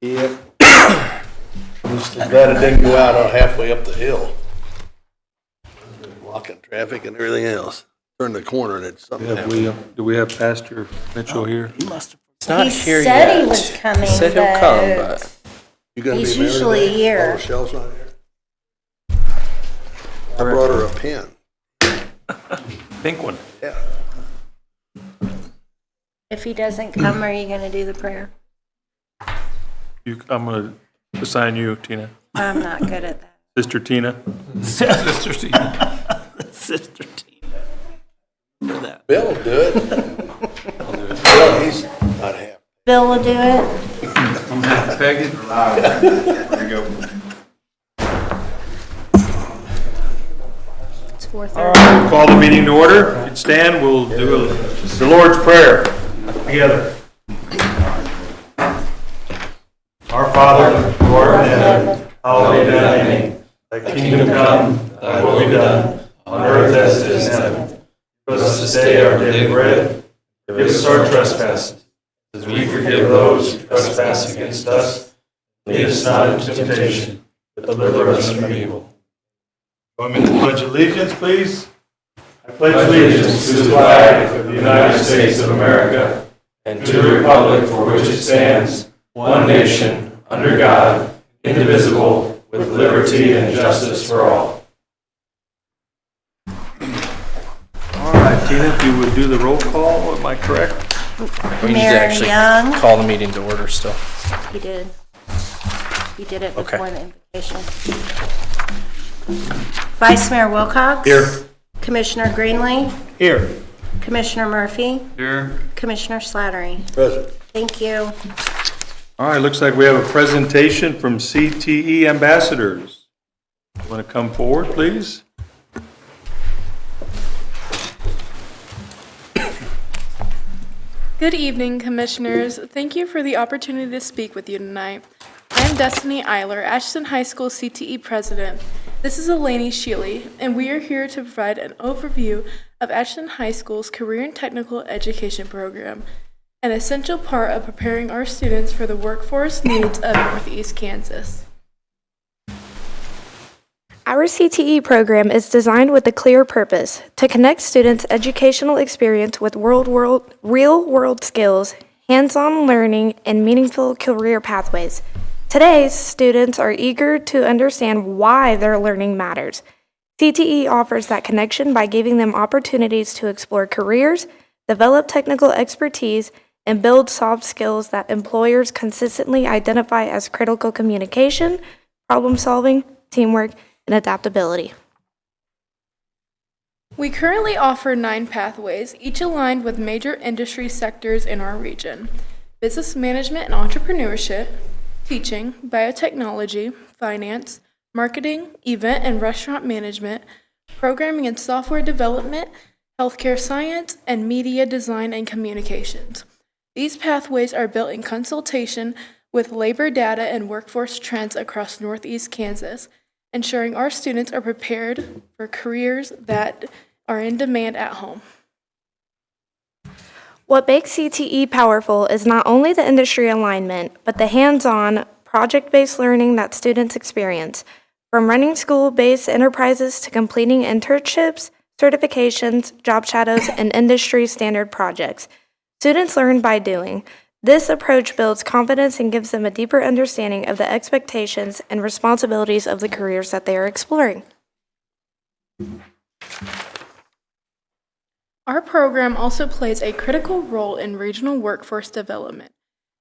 Yep. Just glad it didn't go out halfway up the hill. Blocking traffic and everything else. Turn the corner and it's something happened. Do we have Pastor Mitchell here? He must have. It's not He here said yet. he was coming, He said he'll but- come, but You gonna He's be married usually today? here. Oh, Michelle's not here. I brought her a pen. Pink one. Yeah. If he doesn't come, are you going to do the prayer? I'm going to assign you, Tina. I'm not good at that. Sister Tina. Sister Tina. Sister Tina. Remember that. Bill will do it. Bill, he's not happy. Bill will do it. Peggy. There you go. It's 4:30. All right, we'll call the meeting to order. If you'd stand, we'll do the Lord's Prayer together. Our Father, who art in heaven, hallowed be thy name. Thy kingdom come, thy will be done, on earth as it is in heaven. Give us this day our daily bread. Forgive us our trespasses, as we forgive those who trespass against us. Lead us not into temptation, but deliver us from evil. Join me in the pledge of allegiance, please. I pledge allegiance to the flag of the United States of America and to the republic for which it stands, one nation, under God, indivisible, with liberty and justice for all. All right, Tina, if you would do the roll call, am I correct? We need to Mayor actually Young. call the meeting to order still. He did. He did it Okay. before the invocation. Vice Mayor Wilcox. Here. Commissioner Greenlee. Here. Commissioner Murphy. Here. Commissioner Slattery. Present. Thank you. All right, looks like we have a presentation from CTE ambassadors. Want to come forward, please? Good evening, Commissioners. Thank you for the opportunity to speak with you tonight. I am Destiny Eiler, Ashton High School CTE President. This is Eleni Sheely, and we are here to provide an overview of Ashton High School's Career and Technical Education Program, an essential part of preparing our students for the workforce needs of Northeast Kansas. Our CTE program is designed with a clear purpose: to connect students' educational experience with real-world skills, hands-on learning, and meaningful career pathways. Today's students are eager to understand why their learning matters. CTE offers that connection by giving them opportunities to explore careers, develop technical expertise, and build soft skills that employers consistently identify as critical: communication, problem-solving, teamwork, and adaptability. We currently offer 9 pathways, each aligned with major industry sectors in our region: business management and entrepreneurship, teaching, biotechnology, finance, marketing, event and restaurant management, programming and software development, healthcare science, and media design and communications. These pathways are built in consultation with labor data and workforce trends across Northeast Kansas, ensuring our students are prepared for careers that are in demand at home. What makes CTE powerful is not only the industry alignment, but the hands-on, project-based learning that students experience. From running school-based enterprises to completing internships, certifications, job shadows, and industry standard projects, students learn by doing. This approach builds confidence and gives them a deeper understanding of the expectations and responsibilities of the careers that they are exploring. Our program also plays a critical role in regional workforce development.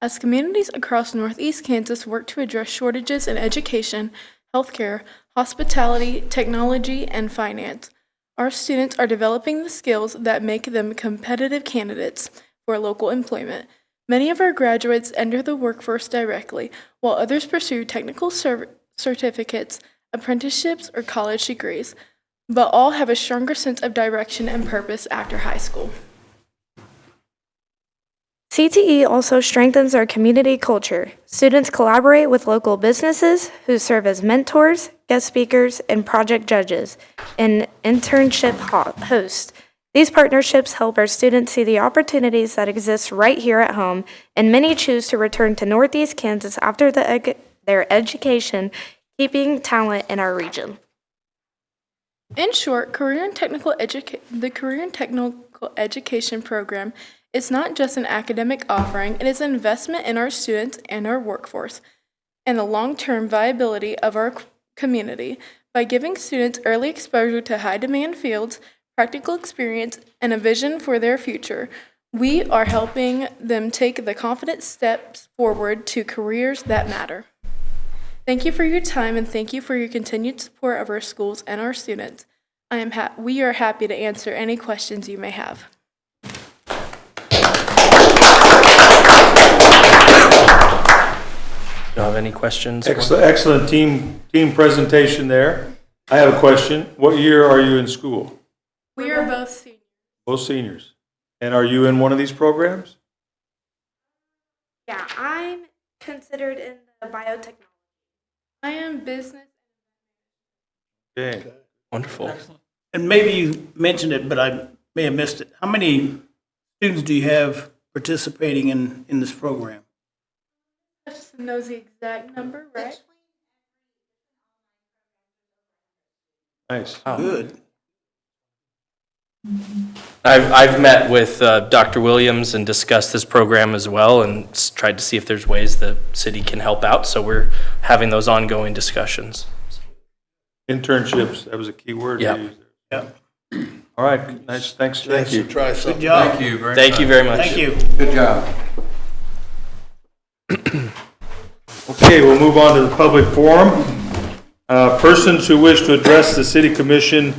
As communities across Northeast Kansas work to address shortages in education, healthcare, hospitality, technology, and finance, our students are developing the skills that make them competitive candidates for local employment. Many of our graduates enter the workforce directly, while others pursue technical certificates, apprenticeships, or college degrees, but all have a stronger sense of direction and purpose after high school. CTE also strengthens our community culture. Students collaborate with local businesses who serve as mentors, guest speakers, and project judges, and internship hosts. These partnerships help our students see the opportunities that exist right here at home, and many choose to return to Northeast Kansas after their education, keeping talent in our region. In short, the Career and Technical Education program is not just an academic offering, it is an investment in our students and our workforce, and the long-term viability of our community. By giving students early exposure to high-demand fields, practical experience, and a vision for their future, we are helping them take the confident steps forward to careers that matter. Thank you for your time, and thank you for your continued support of our schools and our students. We are happy to answer any questions you may have. Do you have any questions? Excellent team presentation there. I have a question. What year are you in school? We are both seniors. Both seniors. And are you in one of these programs? Yeah, I'm considered in the biotechnology. I am business. Okay. Wonderful. And maybe you mentioned it, but I may have missed it. How many students do you have participating in this program? Justin knows the exact number, right? Nice. Good. I've met with Dr. Williams and discussed this program as well and tried to see if there's ways the city can help out. So we're having those ongoing discussions. Internships, that was a key word Yeah. you used there. Yeah. All right, nice, thanks. Thank Chance to you. try Good something. job. Thank you very much. Thank you very much. Thank you. Good job. Okay, we'll move on to the public forum. Persons who wish to address the city commission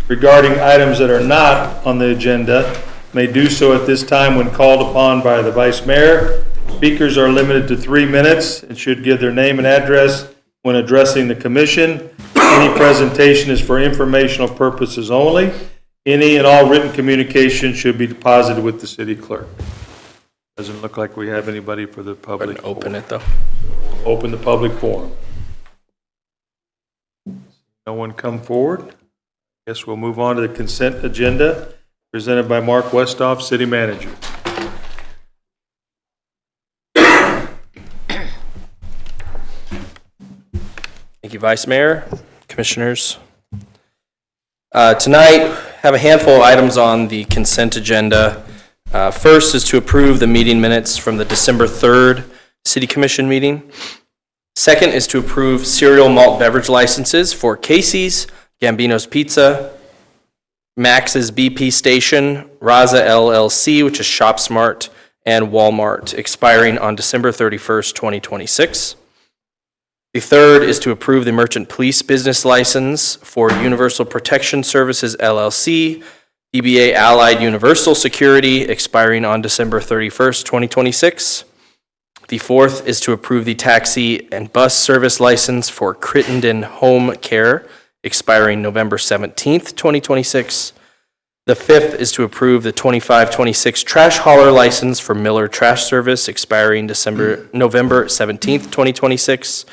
regarding items that are not on the agenda may do so at this time when called upon by the vice mayor. Speakers are limited to 3 minutes and should give their name and address when addressing the commission. Any presentation is for informational purposes only. Any and all written communication should be deposited with the city clerk. Doesn't look like we have anybody for the public. Open it though. Open the public forum. No one come forward? Guess we'll move on to the consent agenda presented by Mark Westhoff, City Manager. Thank you, Vice Mayor, Commissioners. Tonight, have a handful of items on the consent agenda. First is to approve the meeting minutes from the December 3rd City Commission meeting. Second is to approve cereal malt beverage licenses for Casey's, Gambino's Pizza, Max's BP Station, Raza LLC, which is ShopSmart, and Walmart, expiring on December 31st, 2026. The third is to approve the merchant police business license for Universal Protection Services LLC, DBA Allied Universal Security, expiring on December 31st, 2026. The fourth is to approve the taxi and bus service license for Crittenden Home Care, expiring November 17th, 2026. The fifth is to approve the 25-26 trash hauler license for Miller Trash Service, expiring November 17th, 2026.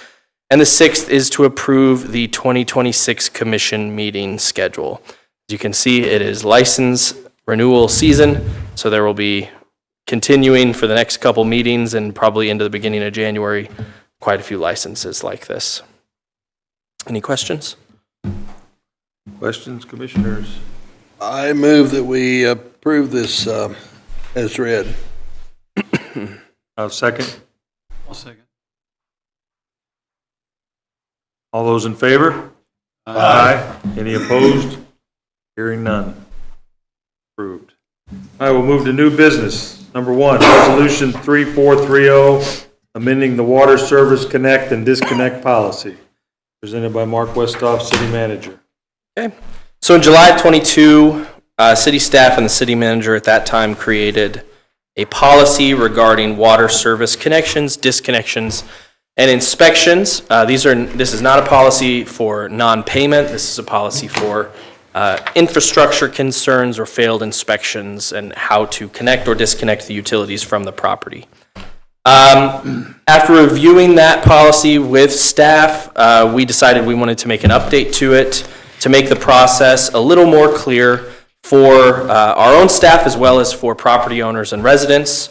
And the sixth is to approve the 2026 commission meeting schedule. As you can see, it is license renewal season, so there will be continuing for the next couple meetings and probably into the beginning of January, quite a few licenses like this. Any questions? Questions, commissioners? I move that we approve this as read. Second. I'll second. All those in favor? Aye. Any opposed? Hearing none. Approved. All right, we'll move to new business. Number one, Resolution 3430, amending the Water Service Connect and Disconnect Policy, presented by Mark Westhoff, City Manager. Okay. So in July of 22, city staff and the city manager at that time created a policy regarding water service connections, disconnections, and inspections. This is not a policy for non-payment. This is a policy for infrastructure concerns or failed inspections and how to connect or disconnect the utilities from the property. After reviewing that policy with staff, we decided we wanted to make an update to it to make the process a little more clear for our own staff as well as for property owners and residents.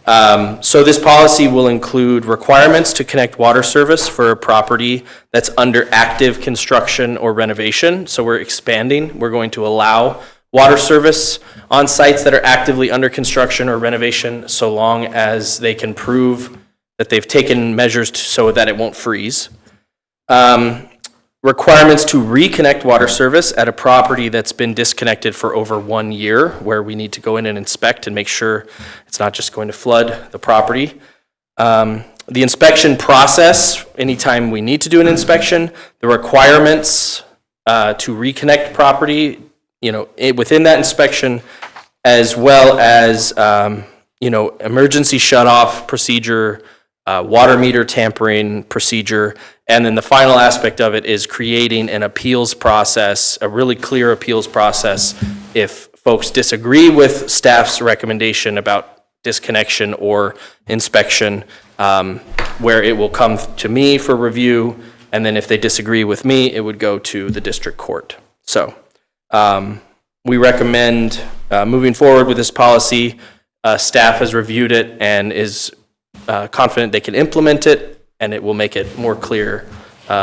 So this policy will include requirements to connect water service for a property that's under active construction or renovation. So we're expanding. We're going to allow water service on sites that are actively under construction or renovation so long as they can prove that they've taken measures so that it won't freeze. Requirements to reconnect water service at a property that's been disconnected for over 1 year, where we need to go in and inspect and make sure it's not just going to flood the property. The inspection process, anytime we need to do an inspection, the requirements to reconnect property, within that inspection, as well as, emergency shut-off procedure, water meter tampering procedure, and then the final aspect of it is creating an appeals process, a really clear appeals process if folks disagree with staff's recommendation about disconnection or inspection, where it will come to me for review, and then if they disagree with me, it would go to the district court. So we recommend moving forward with this policy. Staff has reviewed it and is confident they can implement it, and it will make it more clear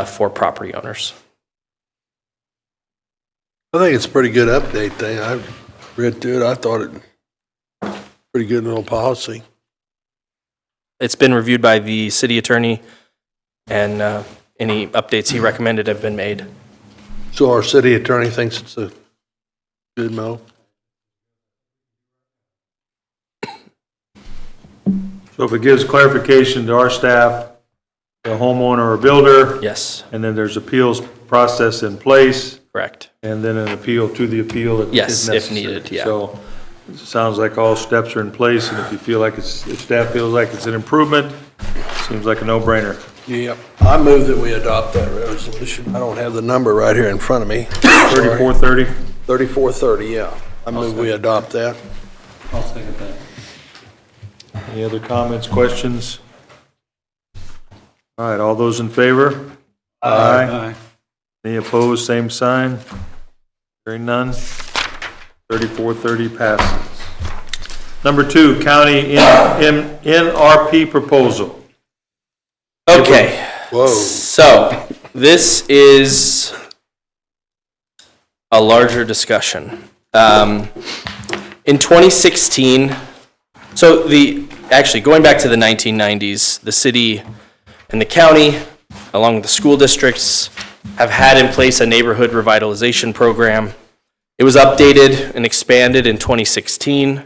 for property owners. I think it's a pretty good update thing. I read through it. I thought it pretty good little policy. It's been reviewed by the city attorney, and any updates he recommended have been made. So our city attorney thinks it's a good mo. So if it gives clarification to our staff, the homeowner or builder, Yes, and then there's appeals process in place, correct. and then an appeal to the appeal if Yes, if necessary. needed, yeah. So it sounds like all steps are in place, and if you feel like if staff feels like it's an improvement, seems like a no-brainer. Yep. I move that we adopt that resolution. I don't have the number right here in front of me. 3430? 3430, yeah. I move we adopt that. I'll second that. Any other comments, questions? All right, all those in favor? Aye. Any opposed, same sign? Hearing none. 3430 passes. Number 2, county NRP proposal. Okay. Whoa. So, this is a larger discussion. In 2016, actually going back to the 1990s, the city and the county, along with the school districts, have had in place a neighborhood revitalization program. It was updated and expanded in 2016,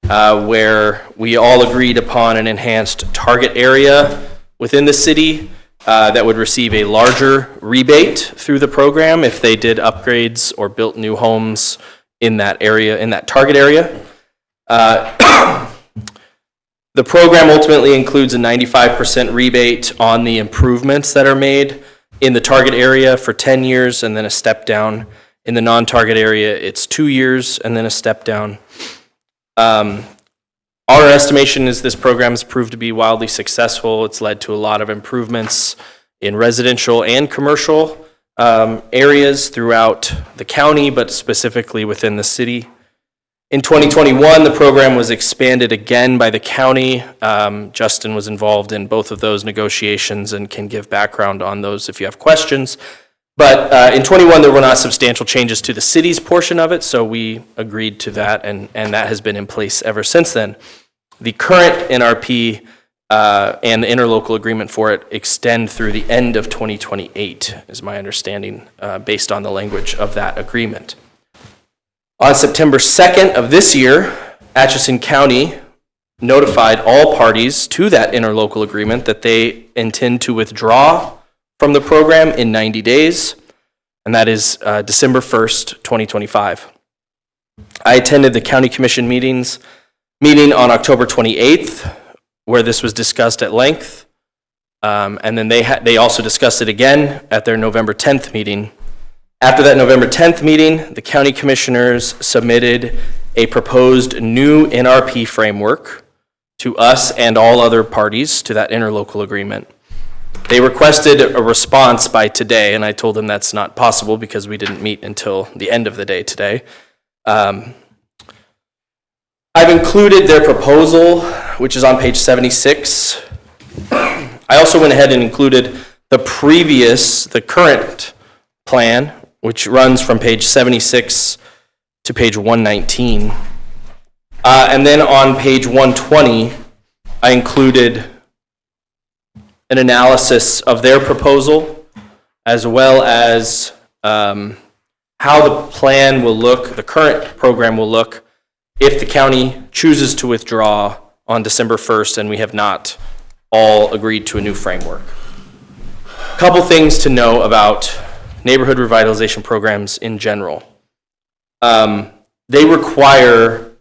where we all agreed upon an enhanced target area within the city that would receive a larger rebate through the program if they did upgrades or built new homes in that area, in that target area. The program ultimately includes a 95% rebate on the improvements that are made in the target area for 10 years and then a step down. In the non-target area, it's 2 years and then a step down. Our estimation is this program has proved to be wildly successful. It's led to a lot of improvements in residential and commercial areas throughout the county, but specifically within the city. In 2021, the program was expanded again by the county. Justin was involved in both of those negotiations and can give background on those if you have questions. But in 21, there were not substantial changes to the city's portion of it, so we agreed to that, and that has been in place ever since then. The current NRP and the interlocal agreement for it extend through the end of 2028, is my understanding, based on the language of that agreement. On September 2nd of this year, Atchison County notified all parties to that interlocal agreement that they intend to withdraw from the program in 90 days, and that is December 1st, 2025. I attended the county commission meeting on October 28th, where this was discussed at length, and then they also discussed it again at their November 10th meeting. After that November 10th meeting, the county commissioners submitted a proposed new NRP framework to us and all other parties to that interlocal agreement. They requested a response by today, and I told them that's not possible because we didn't meet until the end of the day today. I've included their proposal, which is on page 76. I also went ahead and included the current plan, which runs from page 76 to page 119. And then on page 120, I included an analysis of their proposal, as well as how the plan will look, the current program will look, if the county chooses to withdraw on December 1st and we have not all agreed to a new framework. A couple things to know about neighborhood revitalization programs in general. They require,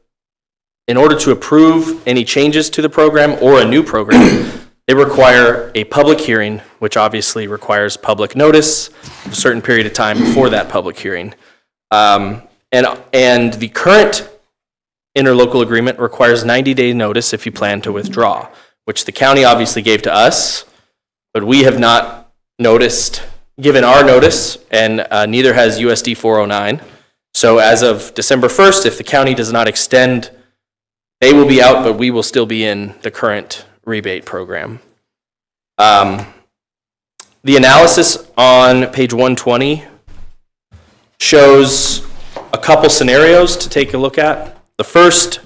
in order to approve any changes to the program or a new program, they require a public hearing, which obviously requires public notice, a certain period of time before that public hearing. And the current interlocal agreement requires 90-day notice if you plan to withdraw, which the county obviously gave to us, but we have not given our notice, and neither has USD 409. So as of December 1st, if the county does not extend, they will be out, but we will still be in the current rebate program. The analysis on page 120 shows a couple scenarios to take a look at. The first,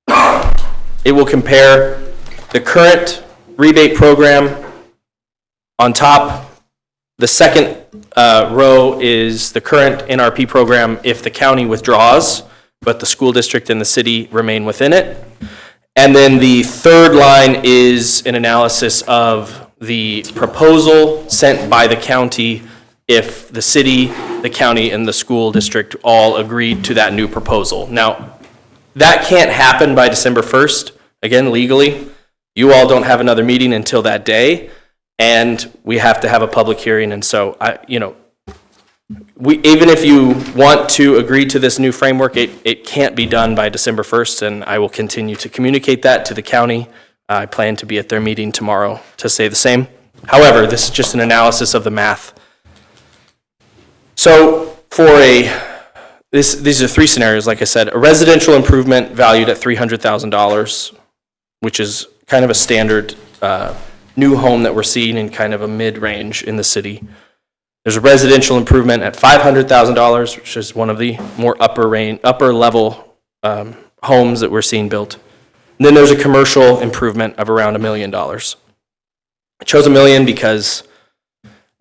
it will compare the current rebate program on top. The second row is the current NRP program if the county withdraws, but the school district and the city remain within it. And then the third line is an analysis of the proposal sent by the county if the city, the county, and the school district all agreed to that new proposal. Now, that can't happen by December 1st. Again, legally, you all don't have another meeting until that day, and we have to have a public hearing. And so, even if you want to agree to this new framework, it can't be done by December 1st, and I will continue to communicate that to the county. I plan to be at their meeting tomorrow to say the same. However, this is just an analysis of the math. So these are three scenarios, like I said. A residential improvement valued at $300,000, which is kind of a standard new home that we're seeing in kind of a mid-range in the city. There's a residential improvement at $500,000, which is one of the more upper level homes that we're seeing built. And then there's a commercial improvement of around $1 million. I chose $1 million because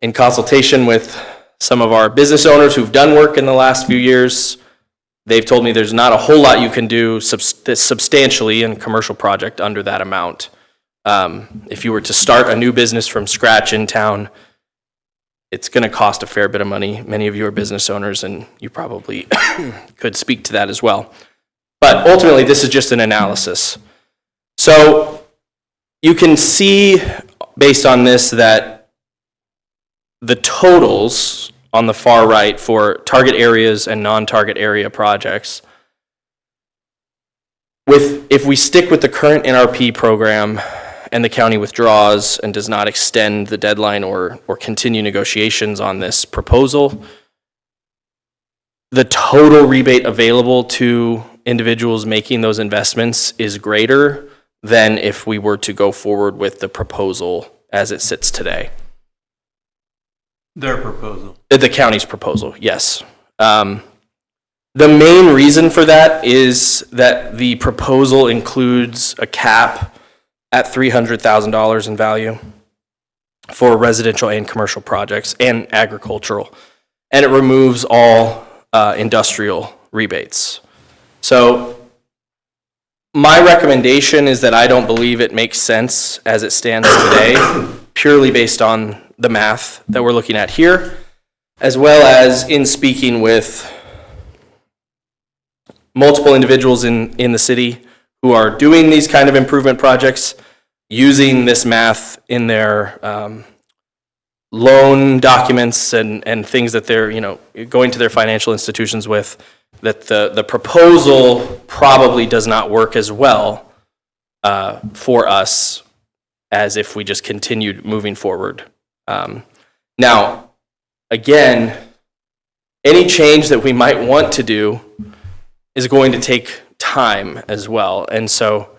in consultation with some of our business owners who've done work in the last few years, they've told me there's not a whole lot you can do substantially in a commercial project under that amount. If you were to start a new business from scratch in town, it's going to cost a fair bit of money. Many of you are business owners, and you probably could speak to that as well. But ultimately, this is just an analysis. So you can see, based on this, that the totals on the far right for target areas and non-target area projects, if we stick with the current NRP program and the county withdraws and does not extend the deadline or continue negotiations on this proposal, the total rebate available to individuals making those investments is greater than if we were to go forward with the proposal as it sits today. Their proposal. The county's proposal, yes. The main reason for that is that the proposal includes a cap at $300,000 in value for residential and commercial projects and agricultural. And it removes all industrial rebates. So my recommendation is that I don't believe it makes sense as it stands today, purely based on the math that we're looking at here, as well as in speaking with multiple individuals in the city who are doing these kind of improvement projects, using this math in their loan documents and things that they're going to their financial institutions with, that the proposal probably does not work as well for us as if we just continued moving forward. Now, again, any change that we might want to do is going to take time as well. And so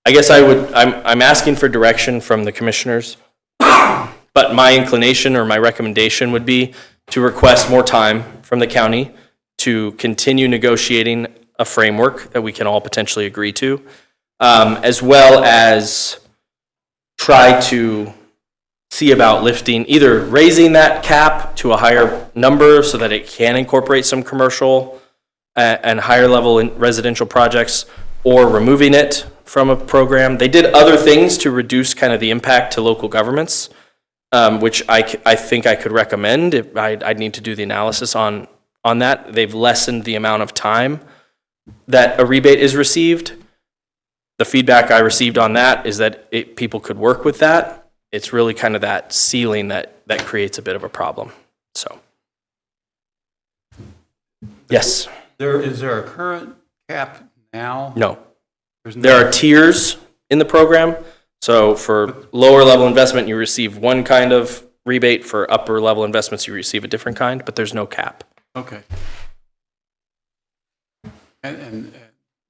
I guess I'm asking for direction from the commissioners, but my inclination or my recommendation would be to request more time from the county to continue negotiating a framework that we can all potentially agree to, as well as try to see about lifting, either raising that cap to a higher number so that it can incorporate some commercial and higher level residential projects, or removing it from a program. They did other things to reduce kind of the impact to local governments, which I think I could recommend. I'd need to do the analysis on that. They've lessened the amount of time that a rebate is received. The feedback I received on that is that people could work with that. It's really kind of that ceiling that creates a bit of a problem. So, yes. Is there a current cap now? No. There's no- There are tiers in the program. So for lower level investment, you receive one kind of rebate. For upper level investments, you receive a different kind, but there's no cap. Okay. And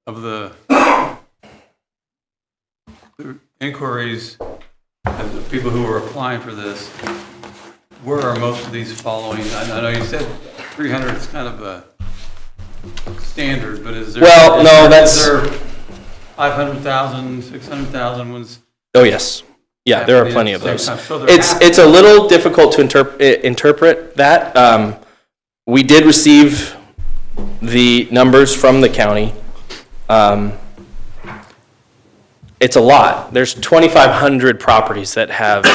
of the inquiries and the people who are applying for this, where are most of these following? I know you said 300 is kind of a standard, but is there? Well, no, that's- Is there 500,000, 600,000 ones? Oh, yes. Yeah, there are plenty of Same those. time. So they're It's a little difficult to interpret that. We did receive the numbers from the county. It's a lot. There's 2,500 properties that have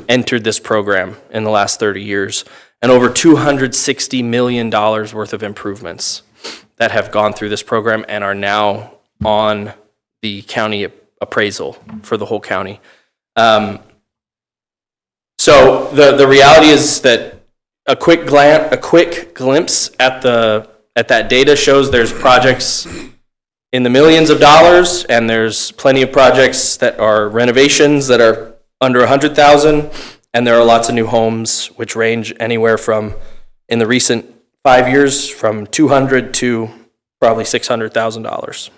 entered this program in the last 30 years, and over $260 million worth of improvements that have gone through this program and are now on the county appraisal for the whole county. So the reality is that a quick glimpse at that data shows there's projects in the millions of dollars, and there's plenty of projects that are renovations that are under 100,000, and there are lots of new homes which range anywhere from, in the recent 5 years, from $200,000 to probably $600,000.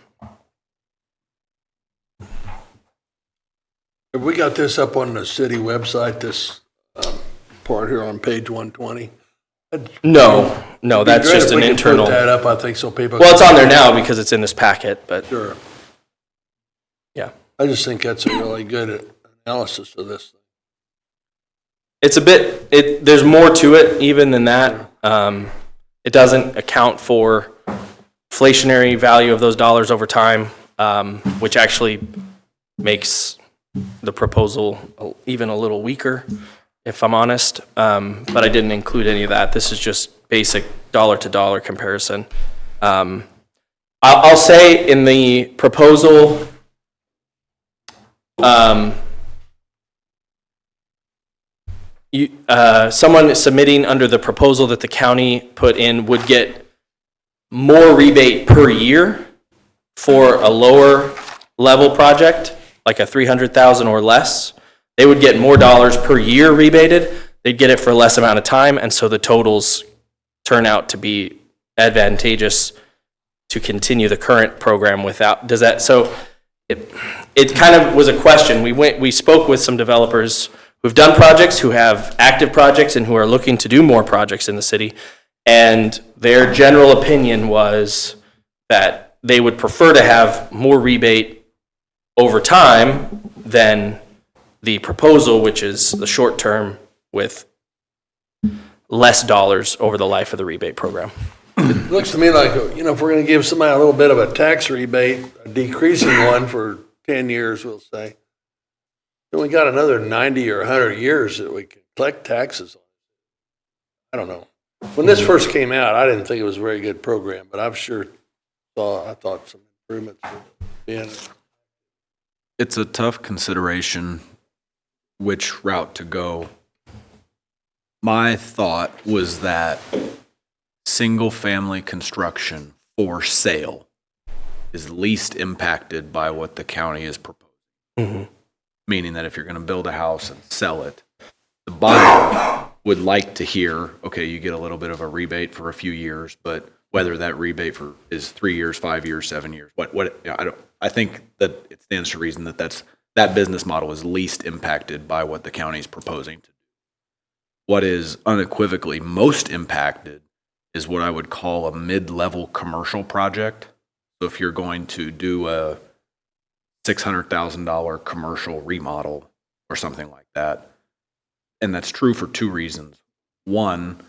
Have we got this up on the city website, this part here on page 120? No, It'd be that's great just if an we could internal. Put that up, I think, so people. Well, it's on there now because it's in this packet, but Sure. yeah. I just think that's a really good analysis of this. It's a bit, there's more to it even than that. It doesn't account for inflationary value of those dollars over time, which actually makes the proposal even a little weaker, if I'm honest. But I didn't include any of that. This is just basic dollar-to-dollar comparison. I'll say in the proposal, someone submitting under the proposal that the county put in would get more rebate per year for a lower level project, like a 300,000 or less. They would get more dollars per year rebated. They'd get it for a less amount of time, and so the totals turn out to be advantageous to continue the current program without, does that, so it kind of was a question. We spoke with some developers who've done projects, who have active projects, and who are looking to do more projects in the city. And their general opinion was that they would prefer to have more rebate over time than the proposal, which is the short term with less dollars over the life of the rebate program. It looks to me like, if we're going to give somebody a little bit of a tax rebate, a decreasing one for 10 years, we'll say, then we got another 90 or 100 years that we can collect taxes on. I don't know. When this first came out, I didn't think it was a very good program, but I thought some improvements would be in it. It's a tough consideration which route to go. My thought was that single-family construction for sale is least impacted by what the county is proposing. Mm-hmm. Meaning that if you're going to build a house and sell it, the buyer would like to hear, okay, you get a little bit of a rebate for a few years, but whether that rebate is 3 years, 5 years, 7 years, I think that it stands to reason that that business model is least impacted by what the county is proposing to do. What is unequivocally most impacted is what I would call a mid-level commercial project. So if you're going to do a $600,000 commercial remodel or something like that, and that's true for two reasons. One,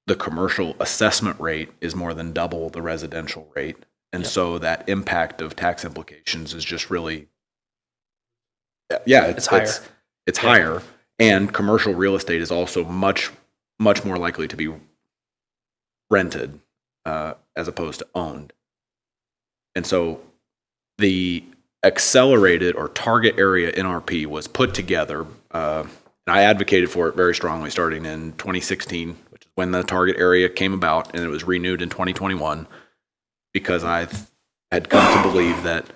the commercial assessment rate is more than double the residential rate. And so that impact of tax implications is just really, It's higher. It's higher. And commercial real estate is also much more likely to be rented as opposed to owned. And so the accelerated or target area NRP was put together, and I advocated for it very strongly starting in 2016, which is when the target area came about, and it was renewed in 2021, because I had come to believe that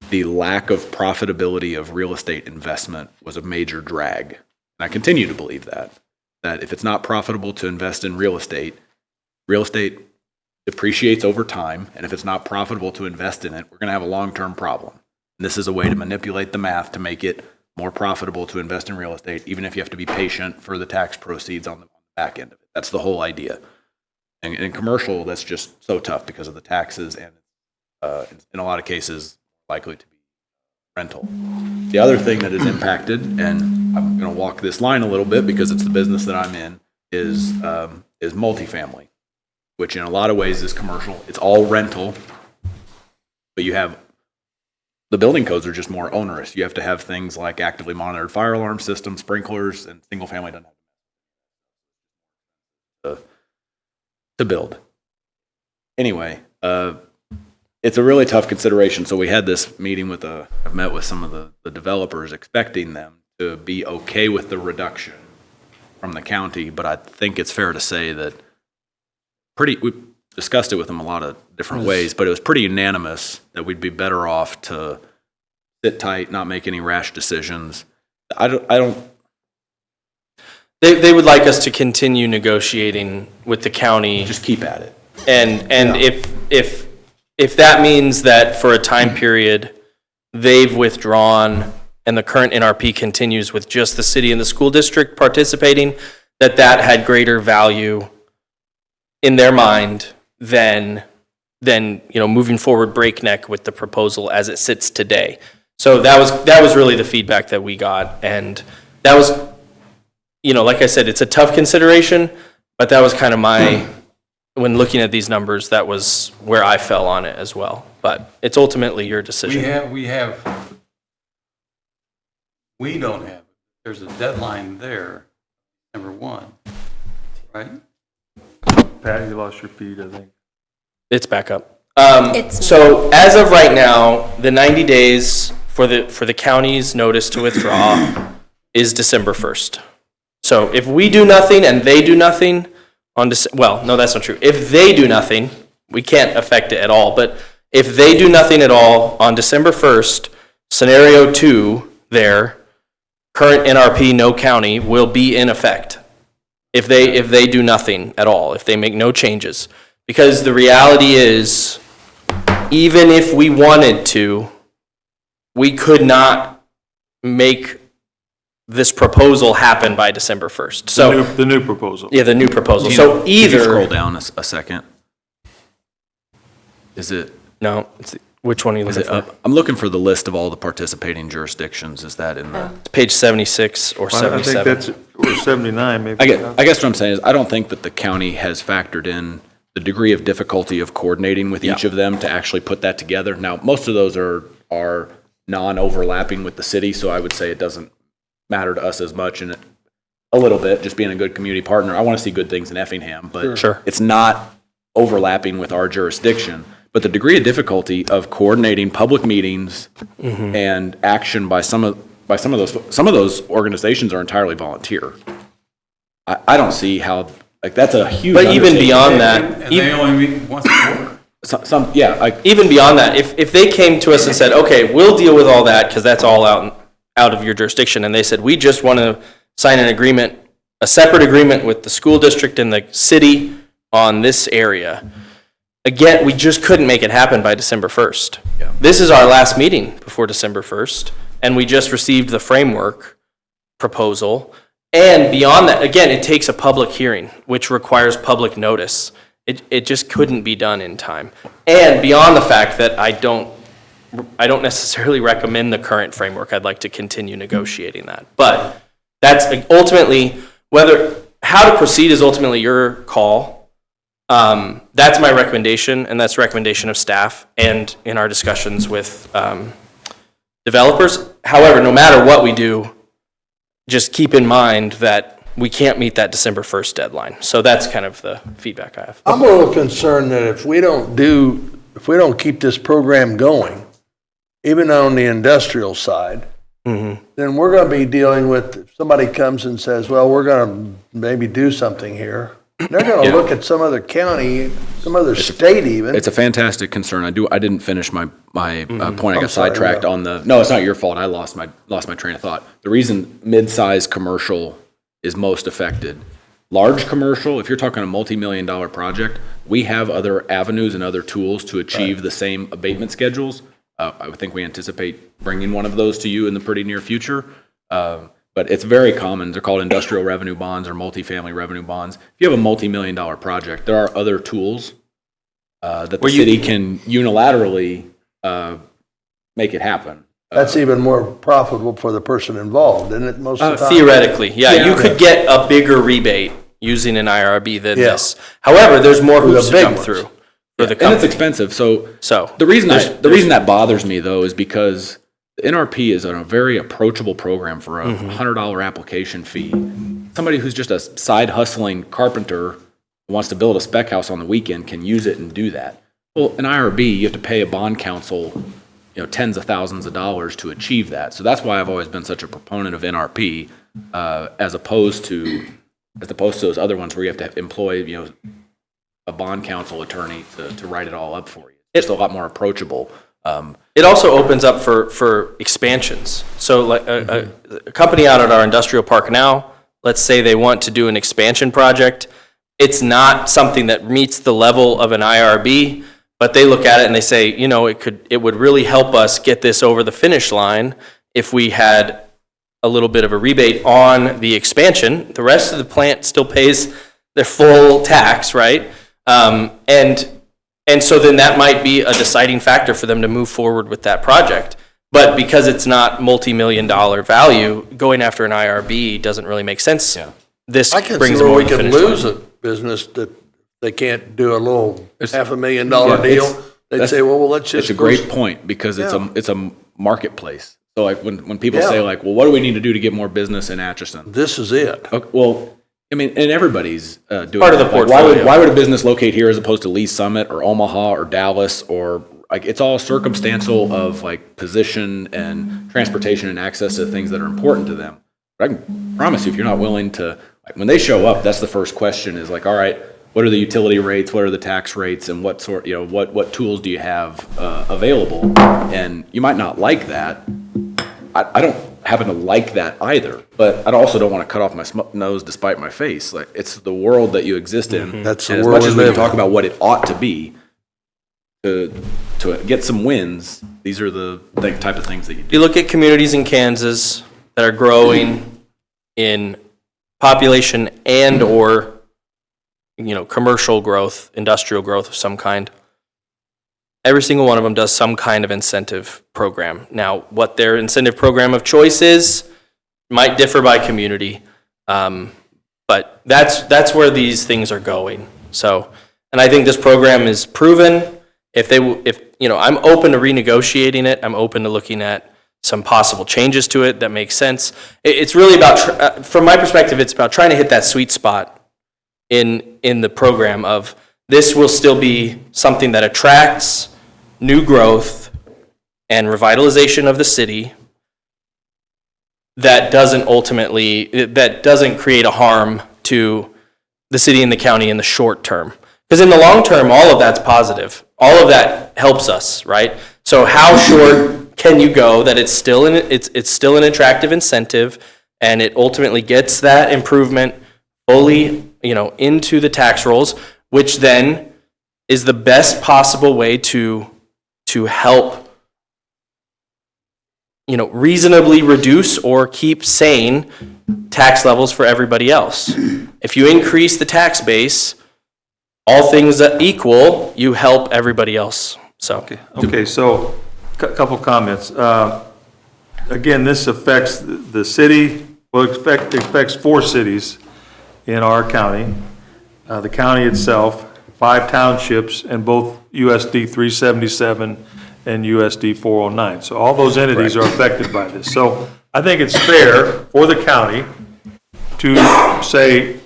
the lack of profitability of real estate investment was a major drag. And I continue to believe that if it's not profitable to invest in real estate depreciates over time, and if it's not profitable to invest in it, we're going to have a long-term problem. And this is a way to manipulate the math to make it more profitable to invest in real estate, even if you have to be patient for the tax proceeds on the back end of it. That's the whole idea. And in commercial, that's just so tough because of the taxes, and in a lot of cases, likely to be rental. The other thing that is impacted, and I'm going to walk this line a little bit because it's the business that I'm in, is multifamily, which in a lot of ways is commercial. It's all rental, but the building codes are just more onerous. You have to have things like actively monitored fire alarm systems, sprinklers, and single family doesn't have to build. Anyway, it's a really tough consideration. So we had this meeting I've met with some of the developers, expecting them to be okay with the reduction from the county, but I think it's fair to say that we discussed it with them a lot of different ways, but it was pretty unanimous that we'd be better off to sit tight, not make any rash decisions. They would like us to continue negotiating with the county. Just keep at it. And if that means that for a time period, they've withdrawn and the current NRP continues with just the city and the school district participating, that had greater value in their mind than moving forward breakneck with the proposal as it sits today. So that was really the feedback that we got, and that was, like I said, it's a tough consideration, but that was kind of when looking at these numbers, that was where I fell on it as well. But it's ultimately your decision. We don't have, there's a deadline there, number 1, right? Pat, you lost your feed, I think. It's back up. It's So as of right now, the 90 days for the county's notice to withdraw is December 1st. So if we do nothing and they do nothing well, no, that's not true. If they do nothing, we can't affect it at all. But if they do nothing at all on December 1st, scenario 2 there, current NRP, no county, will be in effect. If they do nothing at all, if they make no changes. Because the reality is, even if we wanted to, we could not make this proposal happen by December 1st. So The new proposal. yeah, the new proposal. Can So you scroll either, down a second? Is it which one are you looking for? up? I'm looking for the list of all the participating jurisdictions. Is that in the? It's page 76 or I think 77. that's, or 79 maybe. I guess what I'm saying is I don't think that the county has factored in the degree of difficulty of coordinating with each of them to actually put that together. Now, most of those are non-overlapping with the city, so I would say it doesn't matter to us as much, and a little bit, just being a good community partner. I want to see good things in Effingham, but Sure. it's not overlapping with our jurisdiction. But the degree of difficulty of coordinating public meetings and action by some of those organizations are entirely volunteer. I don't see how, that's a huge. But even undertaking. beyond that, And they only meet once a quarter. even beyond that, if they came to us and said, okay, we'll deal with all that because that's all out of your jurisdiction, and they said, we just want to sign an agreement, a separate agreement with the school district and the city on this area, again, we just couldn't make it happen by December 1st. This is our last meeting before December 1st, and we just received the framework proposal. And beyond that, again, it takes a public hearing, which requires public notice. It just couldn't be done in time. And beyond the fact that I don't necessarily recommend the current framework. I'd like to continue negotiating that. But that's ultimately, how to proceed is ultimately your call. That's my recommendation, and that's the recommendation of staff and in our discussions with developers. However, no matter what we do, just keep in mind that we can't meet that December 1st deadline. So that's kind of the feedback I have. I'm a little concerned that if we don't keep this program going, even on the industrial side, then we're going to be dealing with, if somebody comes and says, well, we're going to maybe do something here. They're going to look at some other county, some other state even. It's a fantastic concern. I didn't finish my point. I I'm got sorry, sidetracked yeah. on the. No, it's not your fault. I lost my train of thought. The reason mid-size commercial is most affected. Large commercial, if you're talking a multi-million-dollar project, we have other avenues and other tools to achieve the same abatement schedules. I would think we anticipate bringing one of those to you in the pretty near future. But it's very common. They're called industrial revenue bonds or multifamily revenue bonds. If you have a multi-million-dollar project, there are other tools that the city can unilaterally make it happen. That's even more profitable for the person involved, isn't it, most of the time? Theoretically, yeah, you could get a bigger rebate using an IRB than this. However, there's more hoops to big jump ones. through for the And it's company. expensive. So So the reason that bothers me though is because the NRP is a very approachable program for a $100 application fee. Somebody who's just a side hustling carpenter who wants to build a spec house on the weekend can use it and do that. Well, an IRB, you have to pay a bond counsel, tens of thousands of dollars to achieve that. So that's why I've always been such a proponent of NRP, as opposed to those other ones where you have to employ, a bond counsel attorney to write it all up for you. It's a lot more approachable. it also opens up for expansions. So like a company out at our industrial park now, let's say they want to do an expansion project. It's not something that meets the level of an IRB, but they look at it and they say, it would really help us get this over the finish line if we had a little bit of a rebate on the expansion. The rest of the plant still pays their full tax, right? And so then that might be a deciding factor for them to move forward with that project. But because it's not multi-million-dollar value, going after an IRB doesn't really make sense. Yeah. This I can brings see them where over we the could finish lose line. a business that they can't do a little $500,000 deal. They'd say, well, let's just. It's a great point because it's a marketplace. So like when people say like, well, what do we need to do to get more business in Atchison? This is it. Okay, well, I mean, and everybody's doing Part of the that. Like, portfolio. why would a business locate here as opposed to Lee Summit or Omaha or Dallas or like it's all circumstantial of like position and transportation and access to things that are important to them. But I can promise you, if you're not willing to, like when they show up, that's the first question is like, all right, what are the utility rates? What are the tax rates? And what sort, what tools do you have available? And you might not like that. I don't happen to like that either, but I also don't want to cut off my nose despite my face. Like it's the world that you exist in. That's the and as world much as we we live can talk in. about what it ought to be, to get some wins, these are the type of things that you do. You look at communities in Kansas that are growing in population and or commercial growth, industrial growth of some kind. Every single one of them does some kind of incentive program. Now, what their incentive program of choice is might differ by community, but that's where these things are going. So, and I think this program is proven. If I'm open to renegotiating it. I'm open to looking at some possible changes to it that make sense. It's really about, from my perspective, it's about trying to hit that sweet spot in the program of this will still be something that attracts new growth and revitalization of the city that doesn't create a harm to the city and the county in the short term. Because in the long term, all of that's positive. All of that helps us, right? So how short can you go that it's still an attractive incentive and it ultimately gets that improvement fully, into the tax rolls which then is the best possible way to help, reasonably reduce or keep sane tax levels for everybody else. If you increase the tax base, all things equal, you help everybody else. So, Okay, so a couple comments. Again, this affects the city, well, it affects 4 cities in our county. The county itself, 5 townships, and both USD 377 and USD 409. So all those entities are affected by this. So I think it's fair for the county to say,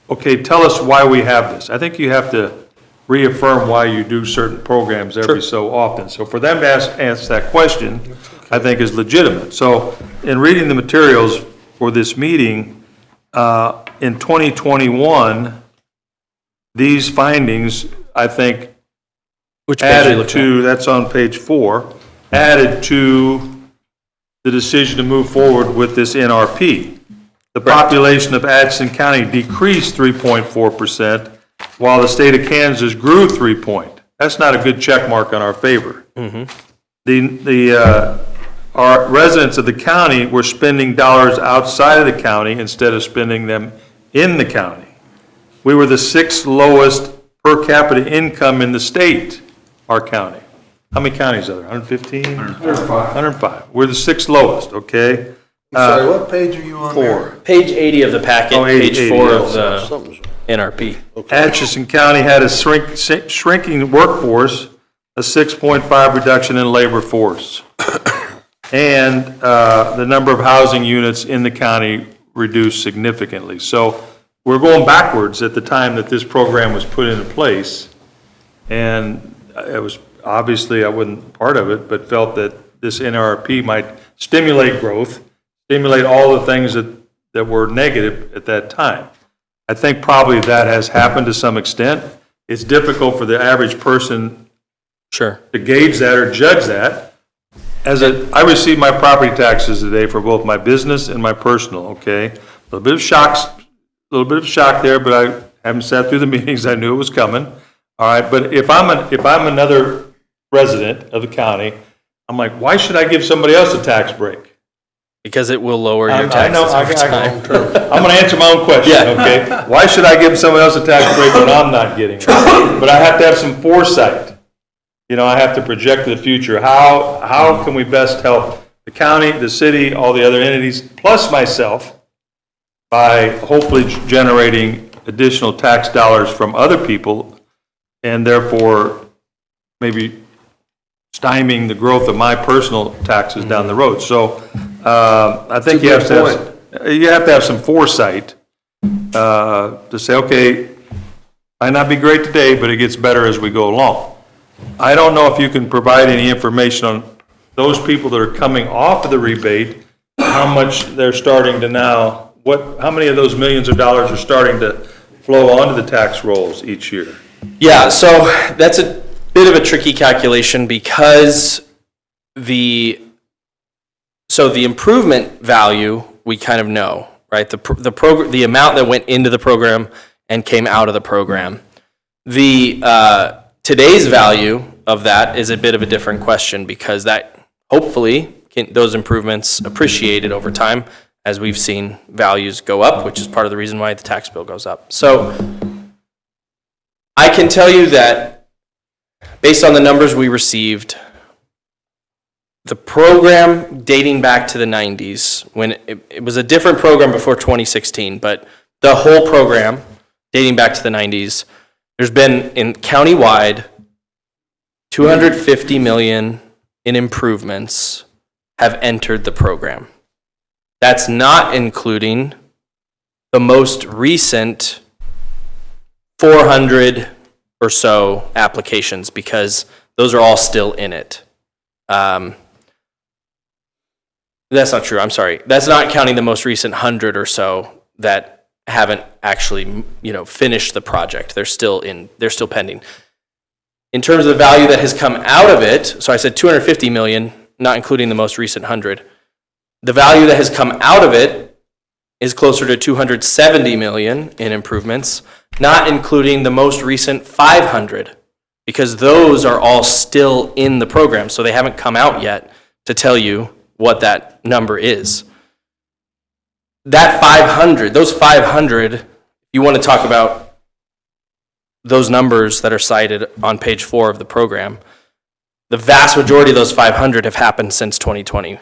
okay, tell us why we have this. I think you have to reaffirm why you do certain programs every so often. So for them to ask that question, I think is legitimate. So in reading the materials for this meeting, in 2021, these findings, I think, which page are you added looking to, that's on page 4, added to the decision to move forward with this NRP. The population of Atchison County decreased 3.4%, while the state of Kansas grew 3 point. That's not a good check mark on our favor. Our residents of the county were spending dollars outside of the county instead of spending them in the county. We were the 6th lowest per capita income in the state, our county. How many counties are there? 115? 105. We're the 6th lowest, okay? Sorry, what page are you on there? 4. Page 80 of the packet, Oh, 80, page 4 of yeah. the NRP. Atchison County had a shrinking workforce, a 6.5 reduction in labor force. And the number of housing units in the county reduced significantly. So we're going backwards at the time that this program was put into place. And it was, obviously, I wasn't part of it, but felt that this NRP might stimulate growth, stimulate all the things that were negative at that time. I think probably that has happened to some extent. It's difficult for the average person Sure. to gauge that or judge that. I received my property taxes today for both my business and my personal, okay? A little bit of shock there, but I haven't sat through the meetings. I knew it was coming. All right, but if I'm another resident of the county, I'm like, why should I give somebody else a tax break? Because it will lower your I know, taxes over time. I'm going to answer my own question, Yeah. okay? Why should I give someone else a tax break when I'm not getting it? But I have to have some foresight. I have to project to the future. How can we best help the county, the city, all the other entities, plus myself, by hopefully generating additional tax dollars from other people, and therefore maybe stymieing the growth of my personal taxes down the road. So I think you have to have some foresight to say, okay, might not be great today, but it gets better as we go along. I don't know if you can provide any information on those people that are coming off of the rebate, how much they're starting to now, how many of those millions of dollars are starting to flow onto the tax rolls each year? Yeah, so that's a bit of a tricky calculation because the improvement value we kind of know, right? The amount that went into the program and came out of the program. The today's value of that is a bit of a different question because that hopefully those improvements appreciated over time as we've seen values go up, which is part of the reason why the tax bill goes up. So I can tell you that based on the numbers we received, the program dating back to the 90s, when it was a different program before 2016, but the whole program dating back to the 90s, there's been in countywide 250 million in improvements have entered the program. That's not including the most recent 400 or so applications because those are all still in it. That's not true. I'm sorry. That's not counting the most recent 100 or so that haven't actually, finished the project. They're still pending. In terms of the value that has come out of it, so I said 250 million, not including the most recent 100. The value that has come out of it is closer to 270 million in improvements, not including the most recent 500, because those are all still in the program, so they haven't come out yet to tell you what that number is. That 500, those 500, you want to talk about those numbers that are cited on page 4 of the program. The vast majority of those 500 have happened since 2020,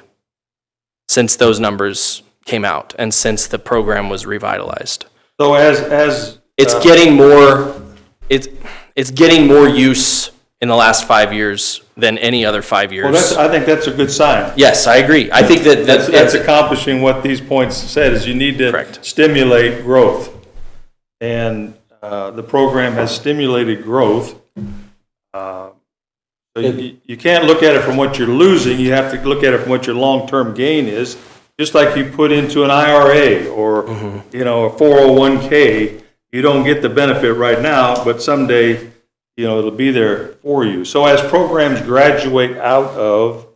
since those numbers came out and since the program was revitalized. So as It's getting more, it's getting more use in the last 5 years than any other 5 years. I think that's a good sign. Yes, I agree. I think that That's accomplishing what these points said, is you need to Correct. stimulate growth. And the program has stimulated growth. So you can't look at it from what you're losing, you have to look at it from what your long-term gain is. Just like you put into an IRA or, you know, a 401k, you don't get the benefit right now, but someday, you know, it'll be there for you. So as programs graduate out of